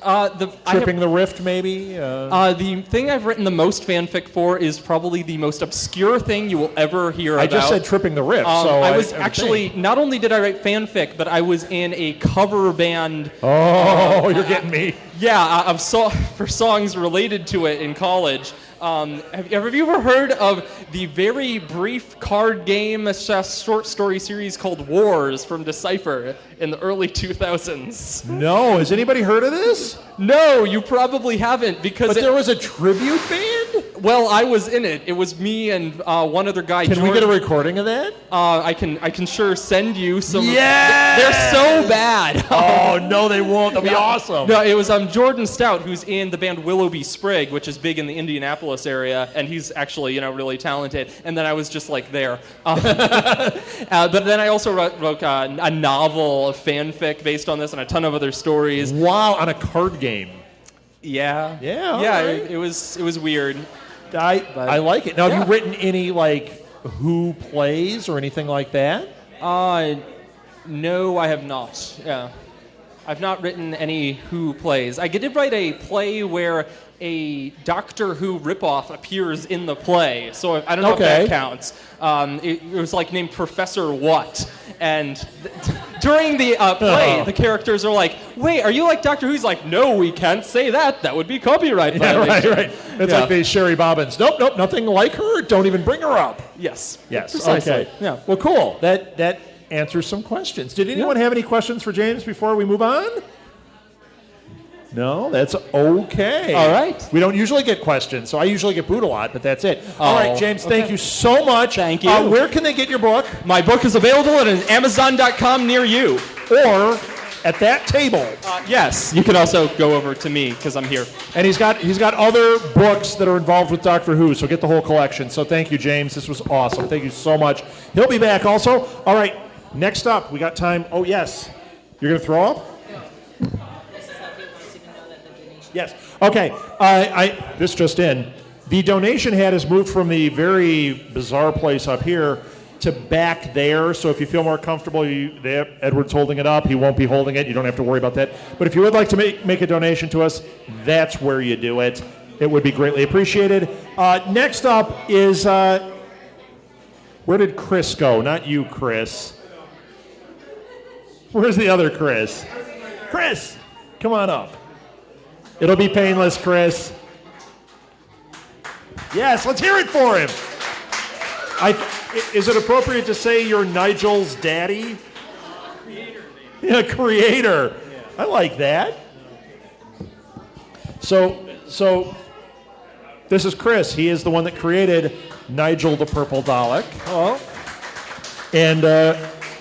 Tripping the Rift, maybe? The thing I've written the most fanfic for is probably the most obscure thing you will ever hear about. I just said Tripping the Rift. So I was actually, not only did I write fanfic, but I was in a cover band. Oh, you're getting me. Yeah, for songs related to it in college. Have you ever heard of the very brief card game short story series called Wars from Decipher in the early 2000s? No. Has anybody heard of this? No, you probably haven't because there was a tribute band? Well, I was in it. It was me and one other guy. Can we get a recording of that? I can sure send you some. Yeah! They're so bad. Oh, no, they won't. They'll be awesome. No, it was Jordan Stout, who's in the band Willoughby Sprigg, which is big in the Indianapolis area, and he's actually, really talented. And then I was just there. But then I also wrote a novel of fanfic based on this and a ton of other stories. Wow, on a card game. Yeah. Yeah, right. It was weird. I like it. Now, have you written any, Who plays or anything like that? No, I have not. Yeah. I've not written any Who plays. I did write a play where a Doctor Who ripoff appears in the play. So I don't know Okay. if that counts. It was like named Professor What. And during the play, the characters are like, wait, are you like Doctor Who? He's like, no, we can't say that. That would be copyright Yeah, violation. right. It's like the Sherry Bobbins. Nope, nothing like her. Don't even bring her up. Yes. Yes. Precisely. Okay. Yeah. Well, cool. That answers some questions. Did anyone have any questions for James before we move on? No, that's okay. All right. We don't usually get questions, so I usually get booed a lot, but that's it. All right, James, thank you so much. Thank you. Where can they get your book? My book is available at an Amazon.com near you. Or at that table. Yes. You can also go over to me because I'm here. And he's got other books that are involved with Doctor Who, so get the whole collection. So thank you, James. This was awesome. Thank you so much. He'll be back also. All right, next up, we got time. Oh, yes. You're going to throw up? Yes. Okay. This just in. The donation hat has moved from the very bizarre place up here to back there. So if you feel more comfortable, Edward's holding it up. He won't be holding it. You don't have to worry about that. But if you would like to make a donation to us, that's where you do it. It would be greatly appreciated. Next up is where did Chris go? Not you, Chris. Where's the other Chris? Chris, come on up. It'll be painless, Chris. Yes, let's hear it for him. Is it appropriate to say you're Nigel's daddy? Creator. Yeah, creator. Yeah. I like that. So this is Chris. He is the one that created Nigel the Purple Dalek. Hello? And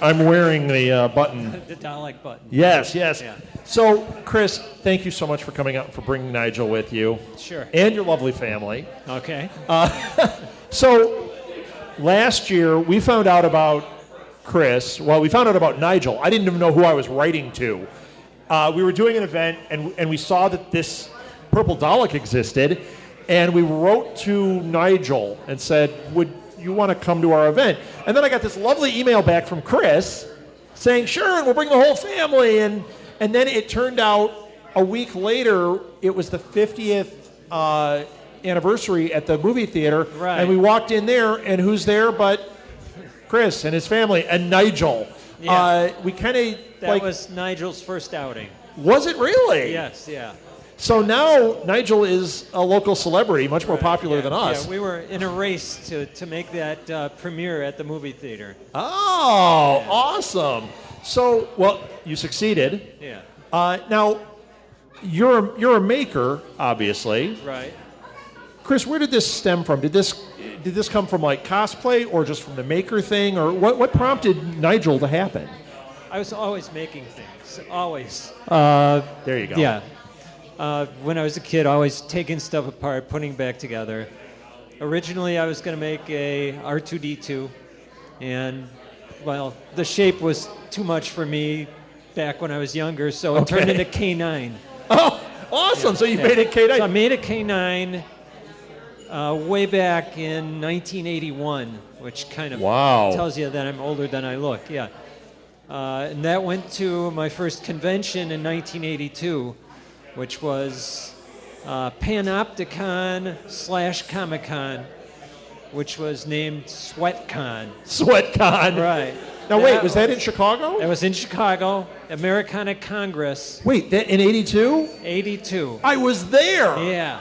I'm wearing the button. The Dalek button. Yes. Yeah. So, Chris, thank you so much for coming out and for bringing Nigel with you. Sure. And your lovely family. Okay. So, last year, we found out about Chris. Well, we found out about Nigel. I didn't even know who I was writing to. We were doing an event, and we saw that this Purple Dalek existed, and we wrote to Nigel and said, would you want to come to our event? And then I got this lovely email back from Chris saying, sure, and we'll bring the whole family. And then it turned out a week later, it was the 50th anniversary at the movie theater. Right. And we walked in there, and who's there but Chris and his family and Nigel. Yeah. We kind of That was Nigel's first outing. Was it really? Yes, yeah. So now Nigel is a local celebrity, much more popular than us. Yeah, we were in a race to make that premiere at the movie theater. Oh, awesome. So, well, you succeeded. Yeah. Now, you're a maker, obviously. Right. Chris, where did this stem from? Did this come from like cosplay or just from the maker thing? Or what prompted Nigel to happen? I was always making things. Always. There you go. Yeah. When I was a kid, always taking stuff apart, putting it back together. Originally, I was going to make a R2-D2, and, well, the shape was too much for me back when I was younger, so it turned into K9. Oh, awesome. Yeah. So you made a K9. So I made a K9 way back in 1981, which kind of tells you that I'm older than I look, yeah. And that went to my first convention in 1982, which was Panopticon/Comic-Con, which was named SweatCon. SweatCon. Right. Now, wait, was that in Chicago? It was in Chicago, Americana Congress. Wait, in 82? 82. I was there. Yeah.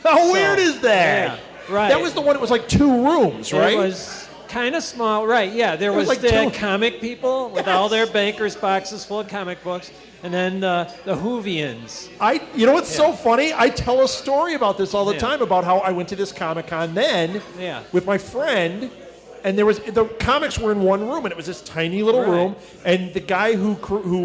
How weird is that? Yeah, right. That was the one, it was like 2 rooms, right? It was kind of small, right, yeah. There was like the 2. comic people with all their bankers' boxes full of comic books, and then the Whovians. You know what's so funny? I tell a story about this all the Yeah. time, about how I went to this Comic-Con then with my friend, and the comics were in one room, and it was this tiny little room, and the guy who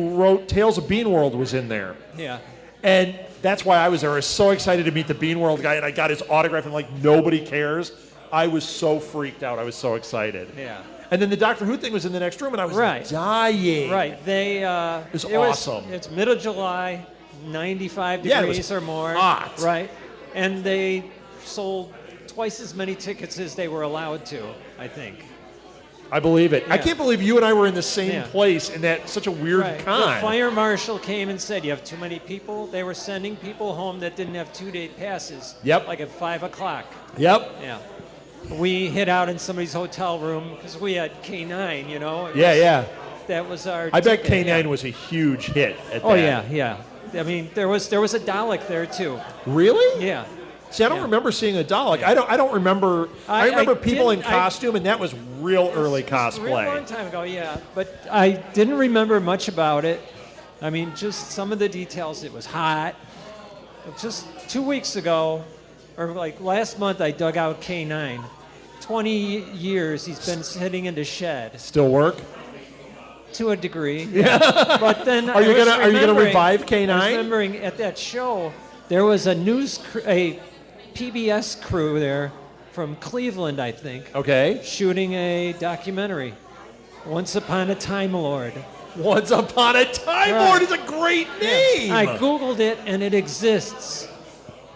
wrote Tales of Bean World was in there. Yeah. And that's why I was there. I was so excited to meet the Bean World guy, and I got his autograph, and like nobody cares. I was so freaked out. I was so excited. Yeah. And then the Doctor Who thing was in the next room, and I was dying. Right. They. It was awesome. It's middle of July, 95 degrees or more. Hot. Right. And they sold twice as many tickets as they were allowed to, I think. I believe it. I Yeah. can't believe you and I were in the same Yeah. place in that such a weird Right. The con. fire marshal came and said, you have too many people. They were sending people home that didn't have 2-day passes. Yep. Like at 5 o'clock. Yep. Yeah. We hid out in somebody's hotel room because we had K9, you know. It Yeah, was- yeah. That was our I bet ticket, K9 yeah. was a huge hit at Oh, that. yeah, yeah. I mean, there was a Dalek there, too. Really? Yeah. See, I don't Yeah. remember seeing a Dalek. I don't remember. I I remember people in didn't- costume, and that was real early It was a real long cosplay. time ago, yeah. But I didn't remember much about it. I mean, just some of the details. It was hot. Just 2 weeks ago, or like last month, I dug out K9. 20 years he's been sitting in the shed, Still work? to a degree. Yeah. But then Are you gonna remembering- revive I K9? was remembering at that show, there was a a PBS crew there from Cleveland, I think, Okay. shooting a documentary, Once Upon a Time Lord. Once Upon a Time Right. Lord is a great name. I Googled it, and it exists.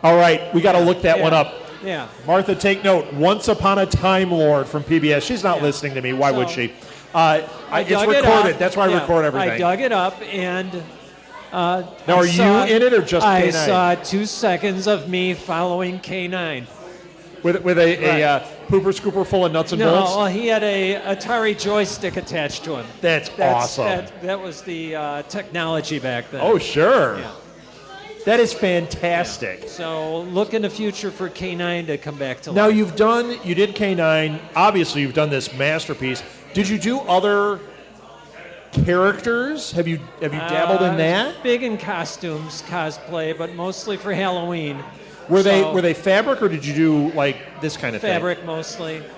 All right, we got to look that Yeah. one up. Yeah. Martha, take note. Once Upon a Time Lord from PBS. She's not Yeah. listening to me. Why would So, she? It's Dug it recorded. up. That's why I Yeah. record everything. I dug it up, and Now, are you in it or just I K9? saw 2 seconds of me following K9. With a pooper scooper full of nuts and No, bolts? well, he had a Atari joystick attached to him. That's awesome. That was the technology back then. Oh, sure. Yeah. That is fantastic. So look in the future for K9 to come back to Now life. you did K9. Obviously, you've done this masterpiece. Did you do other characters? Have you dabbled in that? Big in costumes, cosplay, but mostly for Halloween. Were So, they fabric or did you do like this kind of fabric mostly? thing?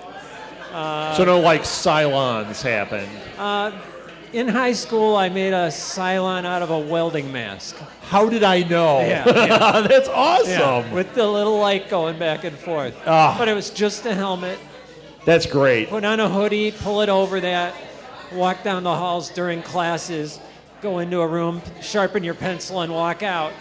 So no like Cylons happened. In high school, I made a Cylon out of a welding mask. How did I know? Yeah, yeah. That's awesome. With the little light going back and forth. Ah. But it was just a helmet. That's great. Put on a hoodie, pull it over that, walk down the halls during classes, go into a room, sharpen your pencil, and walk out.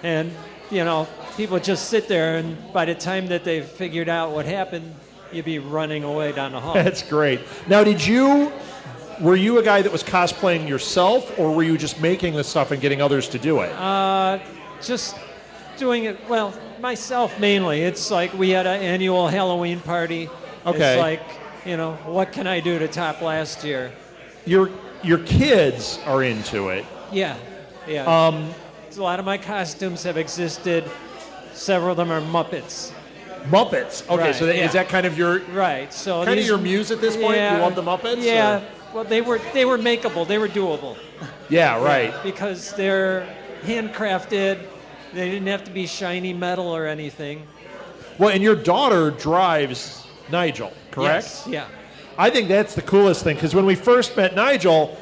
And, you know, people just sit there, and by the time that they've figured out what happened, you'd be running away down the hall. That's great. Now, were you a guy that was cosplaying yourself, or were you just making the stuff and getting others to do it? Just doing it, well, myself mainly. It's like we had an annual Halloween party. Okay. It's like, you know, what can I do to top last year? Your kids are into it. Yeah, yeah. A lot of my costumes have existed. Several of them are Muppets. Muppets. Okay, Right, so yeah. is that kind of your Right. So kind of these- your muse at this point? Yeah, You love the Muppets? Yeah. or- Well, they were makeable. They were doable. Yeah. Right. Because they're handcrafted. They didn't have to be shiny metal or anything. Well, and your daughter drives Nigel, correct? Yes, yeah. I think that's the coolest thing because when we first met Nigel,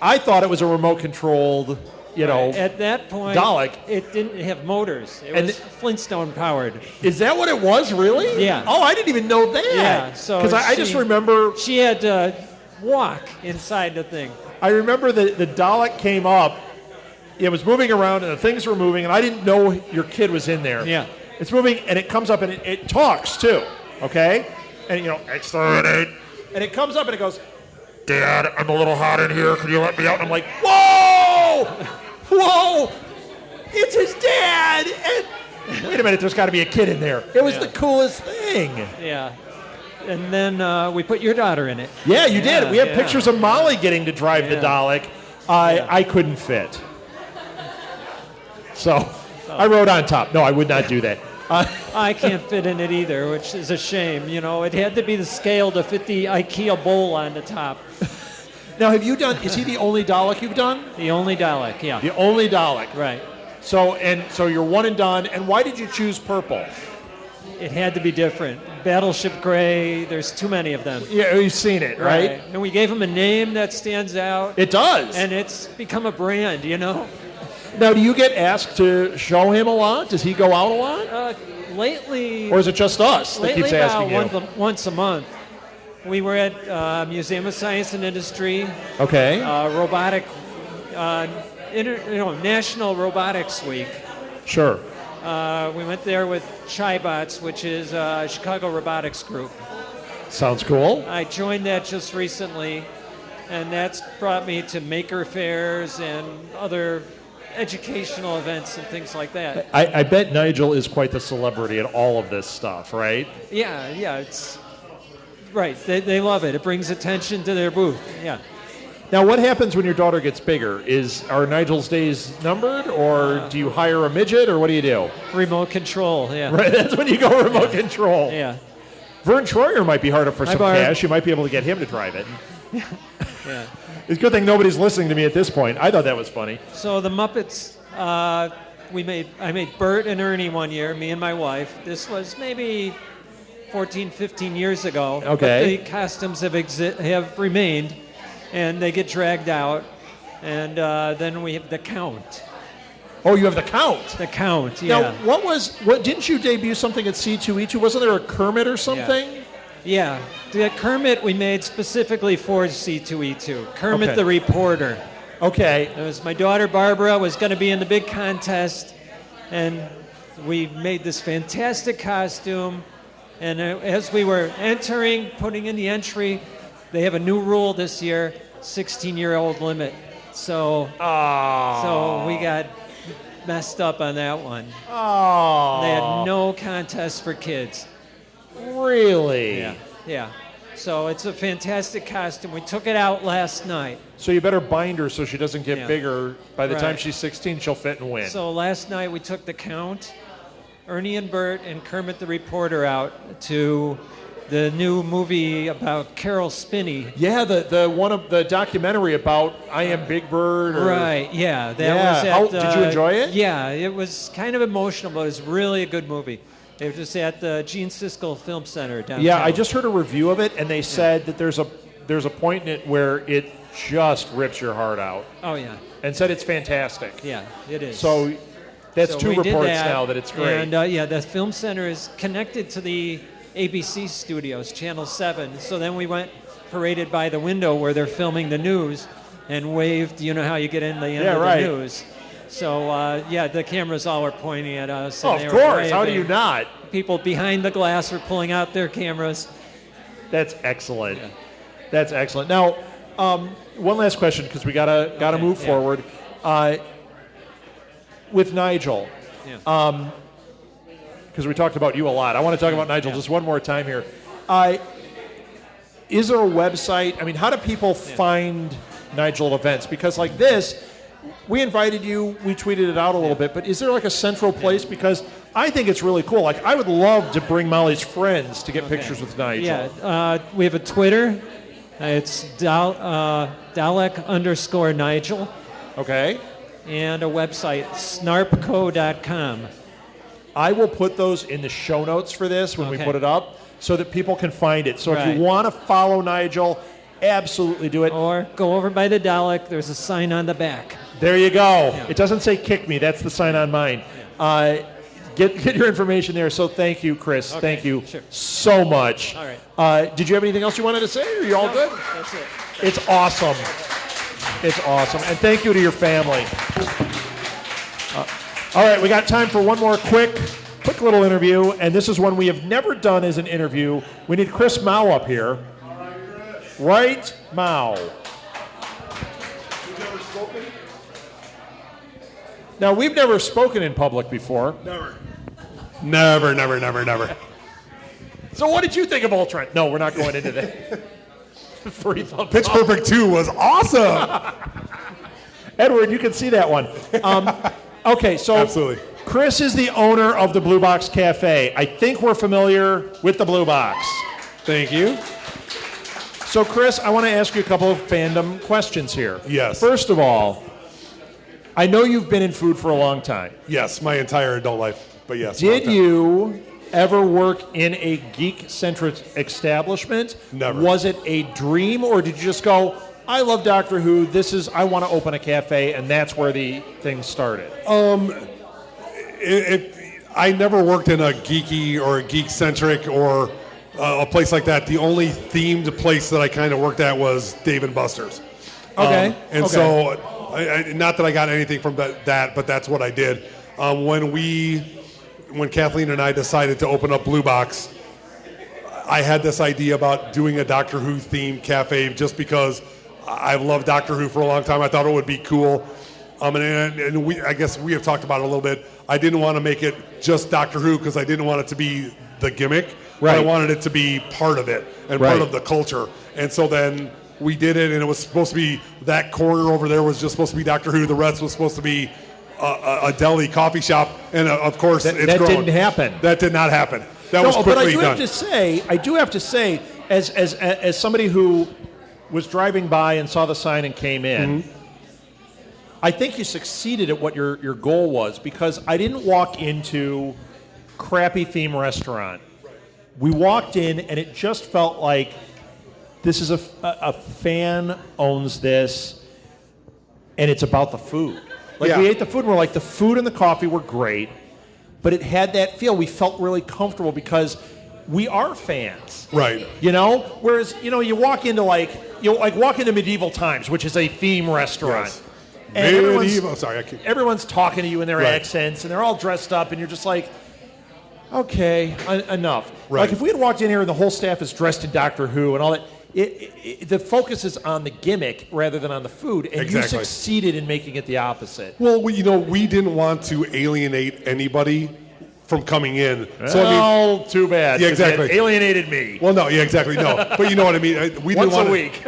I thought it was a remote-controlled, At that point, Dalek. it didn't have motors. It And was Flintstone powered. Is that what it was, really? Yeah. Oh, I didn't even know that. Yeah, so because I just she- remember, She had to walk inside the thing. I remember the Dalek came up. It was moving around and the things were moving, and I didn't know your kid was in there. Yeah. It's moving, and it comes up and it talks too. Okay, and exterminate, and it comes up and it goes, Dad, I'm a little hot in here. Can you let me out? And I'm like, whoa, whoa, it's his dad. And wait a minute, there's got to be a kid in there. It was Yeah. the coolest thing. Yeah. And then we put your daughter in it. Yeah, you did. We have yeah. pictures of Molly getting to drive the Yeah. Dalek. Yeah. I couldn't fit. So I wrote on top. No, I would not do that. I can't fit in it either, which is a shame. You know, it had to be the scale to fit the IKEA bowl on the top. Now, have you done, is he the only Dalek you've done? The only Dalek, yeah. The only Dalek. Right. So you're one and done. And why did you choose purple? It had to be different. Battleship Gray, there's too many of them. Yeah, you've seen it, right? And we gave him a name that stands out. It does. And it's become a brand, you know? Now, do you get asked to show him a lot? Does he go out a lot? Lately, Or is it just us that keeps asking you? once a month. We were at Museum of Science and Industry, Okay. robotic, National Robotics Week. Sure. We went there with Chibots, which is a Chicago robotics group. Sounds cool. I joined that just recently, and that's brought me to maker fairs and other educational events and things like that. I bet Nigel is quite the celebrity in all of this stuff, right? Yeah, it's right. They love it. It brings attention to their booth. Yeah. Now, what happens when your daughter gets bigger? Are Nigel's days numbered, or do you hire a midget, or what do you do? Remote control. Yeah. Right, that's when you go remote control. Yeah. Vern Troyer might be hard up for some Barb. cash. You might be able to get him to drive it. Yeah. It's a good thing nobody's listening to me at this point. I thought that was funny. So the Muppets, I made Bert and Ernie one year, me and my wife. This was maybe 14, 15 years ago. Okay. But the costumes have remained, and they get dragged out. And then we have the Count. Oh, you have the Count. The Count, yeah. Now, didn't you debut something at C2E2? Wasn't there a Kermit or something? Yeah. The Kermit we made specifically for C2E2. Kermit Okay. the Reporter. Okay. It was my daughter Barbara was going to be in the big contest, and we made this fantastic costume. And as we were putting in the entry, they have a new rule this year, 16-year-old limit. So we got messed up on that one. Oh. They had no contest for kids. Really? Yeah. So it's a fantastic costume. We took it out last night. So you better bind her so she doesn't get bigger. By the time Right. she's 16, she'll fit and win. So last night we took the Count, Ernie and Bert, and Kermit the Reporter out to the new movie about Carol Spinney. Yeah, the one of the documentary about I Am Big Bird. Right, yeah. Yeah. Was at, Did you enjoy it? Yeah, it was kind of emotional, but it's really a good movie. It was at the Gene Siskel Film Center downtown. Yeah, I just heard a review of it, and they said that there's a point in it where it just rips your heart out. Oh, yeah. And said it's fantastic. Yeah, it is. So that's So two we did reports that, now that it's great. And the film center is connected to the ABC studios, Channel 7. So then we paraded by the window where they're filming the news and waved, you know how you get in the end of right. the news. So, the cameras all were pointing at us. Oh, and of they were course. How do you waving. not? People behind the glass were pulling out their cameras. That's excellent. Yeah. That's excellent. Now, one last question because we gotta move forward. With Nigel, because we talked about you a lot. I want to talk about Nigel just one more time here. Is there a website? I mean, how do people find Nigel at events? Because like this, we invited you, we tweeted it out a little bit, but is there like a central place? Because I think it's really cool. Like, I would love to bring Molly's friends to get pictures with Nigel. Yeah, we have a Twitter. It's Dalek_Nigel. Okay. And a website, snarpco.com. I will put those in the show notes for this when we put it up so that people can find it. So if you want to follow Nigel, absolutely do it. Or go over by the Dalek. There's a sign on the back. There you go. Yeah. It doesn't say kick me. That's the sign on mine. Get your information there. So thank you, Chris. Okay, thank you sure. so much. All right. Did you have anything else you wanted to say? Or are you all good? That's it. It's awesome. It's awesome. And thank you to your family. All right, we got time for one more quick little interview. And this is one we have never done as an interview. We need Chris Mao up here. Right, Mao. Now, we've never spoken in public before. Never. So what did you think of Ultron? No, we're not going into that. Free thumbs Pitch up. Perfect 2 was awesome. Edward, you can see that one. Okay, so Absolutely. Chris is the owner of the Blue Box Cafe. I think we're familiar with the Blue Box. Thank you. So, Chris, I want to ask you a couple of fandom questions here. Yes. First of all, I know you've been in food for a long time. Yes, my entire adult life. But yes. Did you ever work in a geek-centric establishment? Never. Was it a dream, or did you just go, I love Doctor Who, I want to open a cafe, and that's where the thing started? I never worked in a geeky or a geek-centric or a place like that. The only themed place that I kind of worked at was Dave & Buster's. Okay. So, not that I got anything from that, but that's what I did. When Kathleen and I decided to open up Blue Box, I had this idea about doing a Doctor Who themed cafe just because I've loved Doctor Who for a long time. I thought it would be cool. I guess we have talked about it a little bit. I didn't want to make it just Doctor Who because I didn't want it to be the gimmick. But I wanted it to be part of it and part of the culture. And so then we did it, and it was supposed to be that corner over there was just supposed to be Doctor Who. The rest was supposed to be a deli coffee shop. And of course, that grown. didn't happen. That did not happen. That was quickly but I do done. have to say, as somebody who was driving by and saw the sign and came in, I think you succeeded at what your goal was, because I didn't walk into crappy theme restaurant. We walked in and it just felt like this is a fan owns this, and it's about the food. Like we ate the food and we're like, the food and the coffee were great, but it had that feel. We felt really comfortable because we are fans. Right. You know? Whereas, you walk into walk into Medieval Times, which is a theme restaurant. Yes. And Everyone's talking to you in their accents, and they're all dressed up, and you're just like, okay, enough. Right. Like if we had walked in here and the whole staff is dressed in Doctor Who and all that, the focus is on the gimmick rather than on the food, and you succeeded in making it the opposite. Well, we didn't want to alienate anybody from coming in. So too bad. Yeah, exactly. It alienated me. Well, no, yeah, exactly. No, but you know what I mean. Once a week.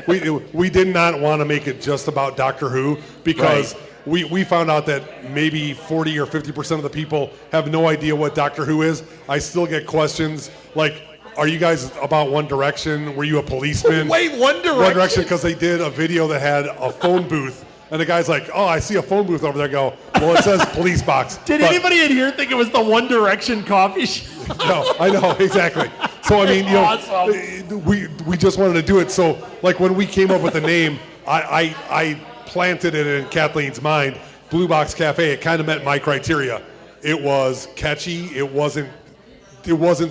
We did not want to make it just about Doctor Who because we found out that maybe 40 or 50% of the people have no idea what Doctor Who is. I still get questions like, are you guys about One Direction? Were you a policeman? Wait, One Direction? One Direction, because they did a video that had a phone booth. And the guy's like, oh, I see a phone booth over there. I go, well, it says police box. Did anybody in here think it was the One Direction coffee shop? No, I know, exactly. So, I mean, awesome. we just wanted to do it. So, like, when we came up with the name, I planted it in Kathleen's mind, Blue Box Cafe. It kind of met my criteria. It was catchy. It wasn't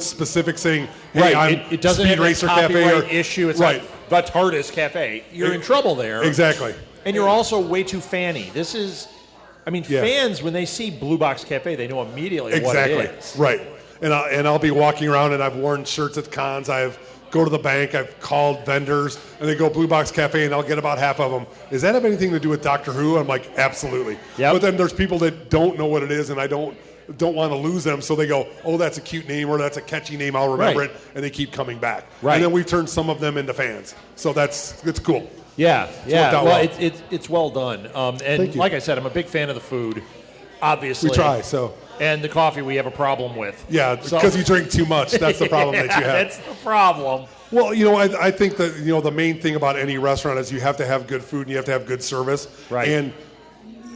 specific saying, hey, I'm it doesn't Speed have Racer a Cafe. copyright issue. It's like the TARDIS Cafe. You're in trouble there. Exactly. And you're also way too fanny. This is, fans, when they see Blue Box Cafe, they know immediately what it is. Right. And I'll be walking around, and I've worn shirts at cons. I've go to the bank. I've called vendors, and they go Blue Box Cafe, and I'll get about half of them. Does that have anything to do with Doctor Who? I'm like, absolutely. Yep. But then there's people that don't know what it is, and I don't want to lose them, so they go, oh, that's a cute name, or that's a catchy name, I'll remember it, and they keep coming back. Right. And then we've turned some of them into fans. So it's cool. Yeah. Well, it's well done. And like I said, I'm a big fan of the food, obviously. We try, so. And the coffee we have a problem with. Yeah, because you drink too much. That's the problem that you have. That's the problem. Well, I think that, the main thing about any restaurant is you have to have good food and you have to have good service. Right. And,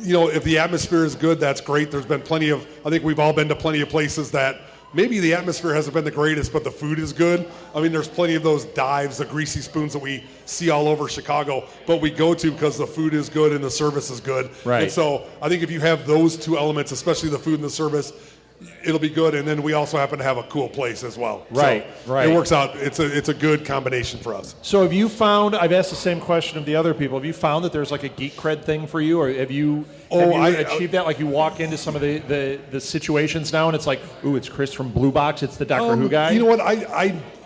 if the atmosphere is good, that's great. There's been I think we've all been to plenty of places that maybe the atmosphere hasn't been the greatest, but the food is good. There's plenty of those dives, the greasy spoons that we see all over Chicago, but we go to because the food is good and the service is good. Right. And so I think if you have those two elements, especially the food and the service, it'll be good. And then we also happen to have a cool place as well. Right. It works out. It's a good combination for us. So have you found, I've asked the same question of the other people, have you found that there's like a geek cred thing for you, or have you achieved that? Like you walk into some of the situations now and it's like, ooh, it's Chris from Blue Box, it's the Doctor Who guy? You know what?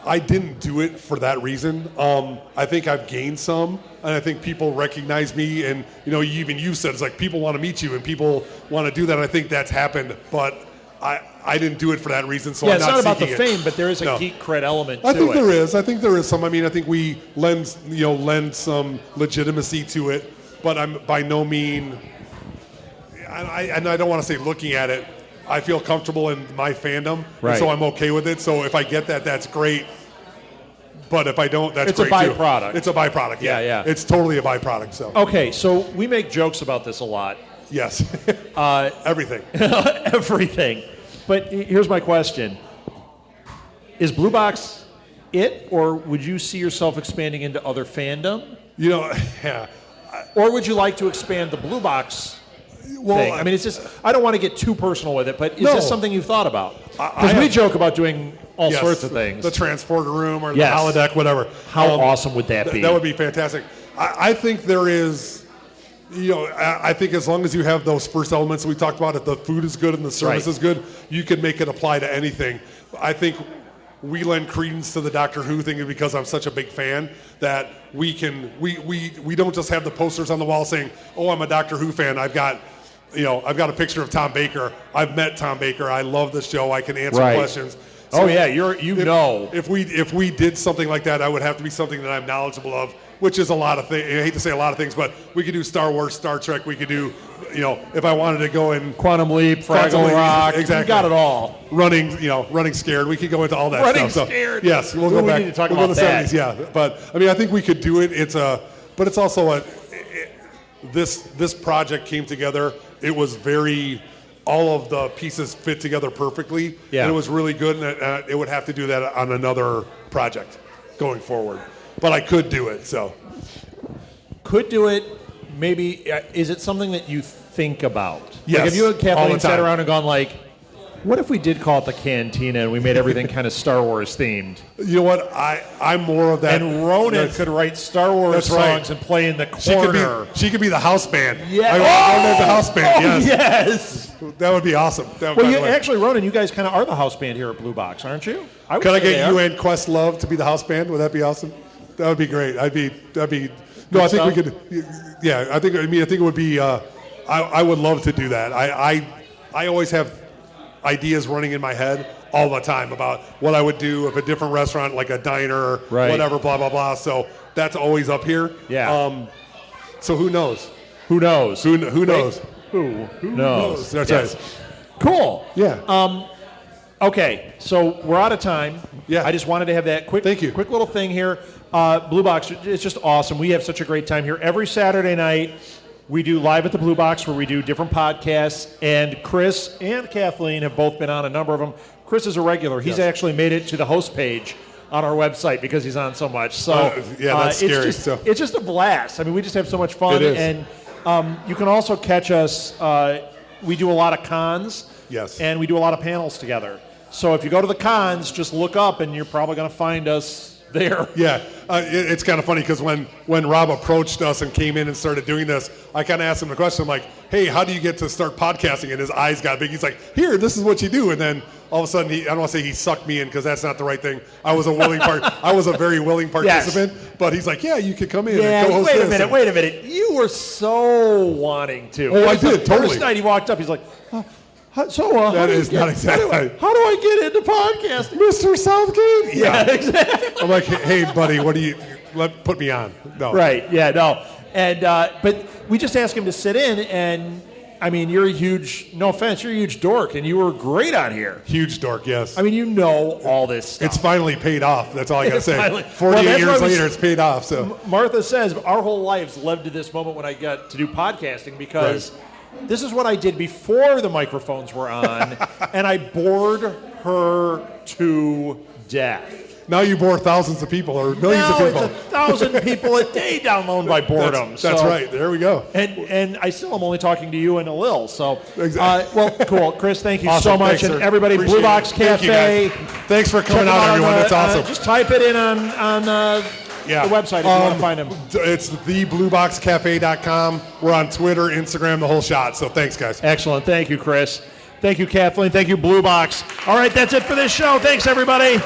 I didn't do it for that reason. I think I've gained some, and I think people recognize me, and even you said it's like people want to meet you and people want to do that. And I think that's happened, but I didn't do it for that reason, so I'm not seeking it. It's not about the fame, but there is a geek cred element to it. I think there is some. I think we lend some legitimacy to it, but I'm by no means, and I don't want to say looking at it, I feel comfortable in my fandom, and so I'm okay with it. So if I get that, that's great. But if I don't, that's great too. It's a byproduct. It's a byproduct, yeah. It's totally a byproduct. So okay, so we make jokes about this a lot. Yes. Everything. Everything. But here's my question. Is Blue Box it, or would you see yourself expanding into other fandom? Yeah. Or would you like to expand the Blue Box thing? It's just, I don't want to get too personal with it, but is this something you've thought about? Because we joke about doing all sorts of things. The transporter room or the holodeck, whatever. How awesome would that be? That would be fantastic. I think there is... I think as long as you have those first elements that we talked about, if the food is good and the service is good, you can make it apply to anything. I think we lend credence to the Doctor Who thing because I'm such a big fan that we don't just have the posters on the wall saying, "Oh, I'm a Doctor Who fan." I've got a picture of Tom Baker. I've met Tom Baker. I love the show. I can answer questions. So if if we did something like that, I would have to be something that I'm knowledgeable of, which is a lot of things. I hate to say a lot of things, but we could do Star Wars, Star Trek. We could do, if I wanted to go in Quantum Leap, Fraggle Rock, exactly. We got it all. Running scared. We could go into all that Running stuff. scared. So, yes, we'll go back. We need to talk we'll about go to that. the 70s, yeah. But I mean, I think we could do it. But it's also this project came together. It was all of the pieces fit together perfectly. Yeah. And it was really good, and it would have to do that on another project going forward. But I could do it, so. Could do it, maybe. Is it something that you think about? Yes, Like, have you and all Kathleen the sat time. around and gone like, what if we did call it the Cantina and we made everything kind of Star Wars themed? You know what? I'm more of that. And Ronen could write Star Wars That's songs right. and play in the corner. She could be the house band. Yeah. Ronen as the house band. Yes. That would be awesome. Well, actually, Ronen, you guys kind of are the house band here at Blue Box, aren't you? Could I get you and Questlove to be the house band? Would that be awesome? That would be great. That'd be. No, I think we could. Yeah, I think it would be. I would love to do that. I always have ideas running in my head all the time about what I would do if a different restaurant, like a diner, Right. whatever, blah blah blah. So that's always up here. Yeah. So who knows? Who knows? Who knows? Who knows? That's Yes. right. Cool. Yeah. Okay, so we're out of time. Yeah. I just wanted to have that quick little thing here. Blue Box, it's just awesome. We have such a great time here. Every Saturday night, we do Live at the Blue Box where we do different podcasts, and Chris and Kathleen have both been on a number of them. Chris is a regular. He's actually made it to the host page on our website because he's on so much. So that's scary. It's just a blast. I mean, we just have so much fun. It is. And you can also catch us. We do a lot of cons. Yes. And we do a lot of panels together. So if you go to the cons, just look up and you're probably going to find us there. Yeah, it's kind of funny because when Rob approached us and came in and started doing this, I kind of asked him the question. I'm like, "Hey, how do you get to start podcasting?" And his eyes got big. He's like, "Here, this is what you do." And then all of a sudden, I don't want to say he sucked me in because that's not the right thing. I was a very willing participant. Yes. But he's like, "Yeah, you could come in and co-host wait this." Wait a minute. You were so wanting to. Oh, I did, totally. First night he walked up, he's like, that is not exactly. How do I get into podcasting? Mr. Southgate? Yeah, exactly. I'm like, "Hey, buddy, put me on." No. Right, yeah, no. And, but we just asked him to sit in, and, I mean, you're a huge, no offense, you're a huge dork, and you were great on here. Huge dork, yes. I mean, you know all this stuff. It's finally paid off. That's all I got to say. Finally. 48 years later, it's paid off. So Martha says our whole lives led to this moment when I got to do podcasting because this is what I did before the microphones were on, and I bored her to death. Now you bore thousands of people or millions of people. It's 1,000 people a day download by boredom. That's right. There we go. And I still am only talking to you and Alil. So, exactly. Well, cool. Chris, thank you Awesome. so much. Thanks, and sir. everybody, Appreciate Blue Box it. Cafe. Thank you, guys. Thanks for coming Check out, them everyone. That's awesome. Just type it in on the website if you want to find them. It's theblueboxcafe.com. We're on Twitter, Instagram, the whole shot. So thanks, guys. Excellent. Thank you, Chris. Thank you, Kathleen. Thank you, Blue Box. All right, that's it for this show. Thanks, everybody.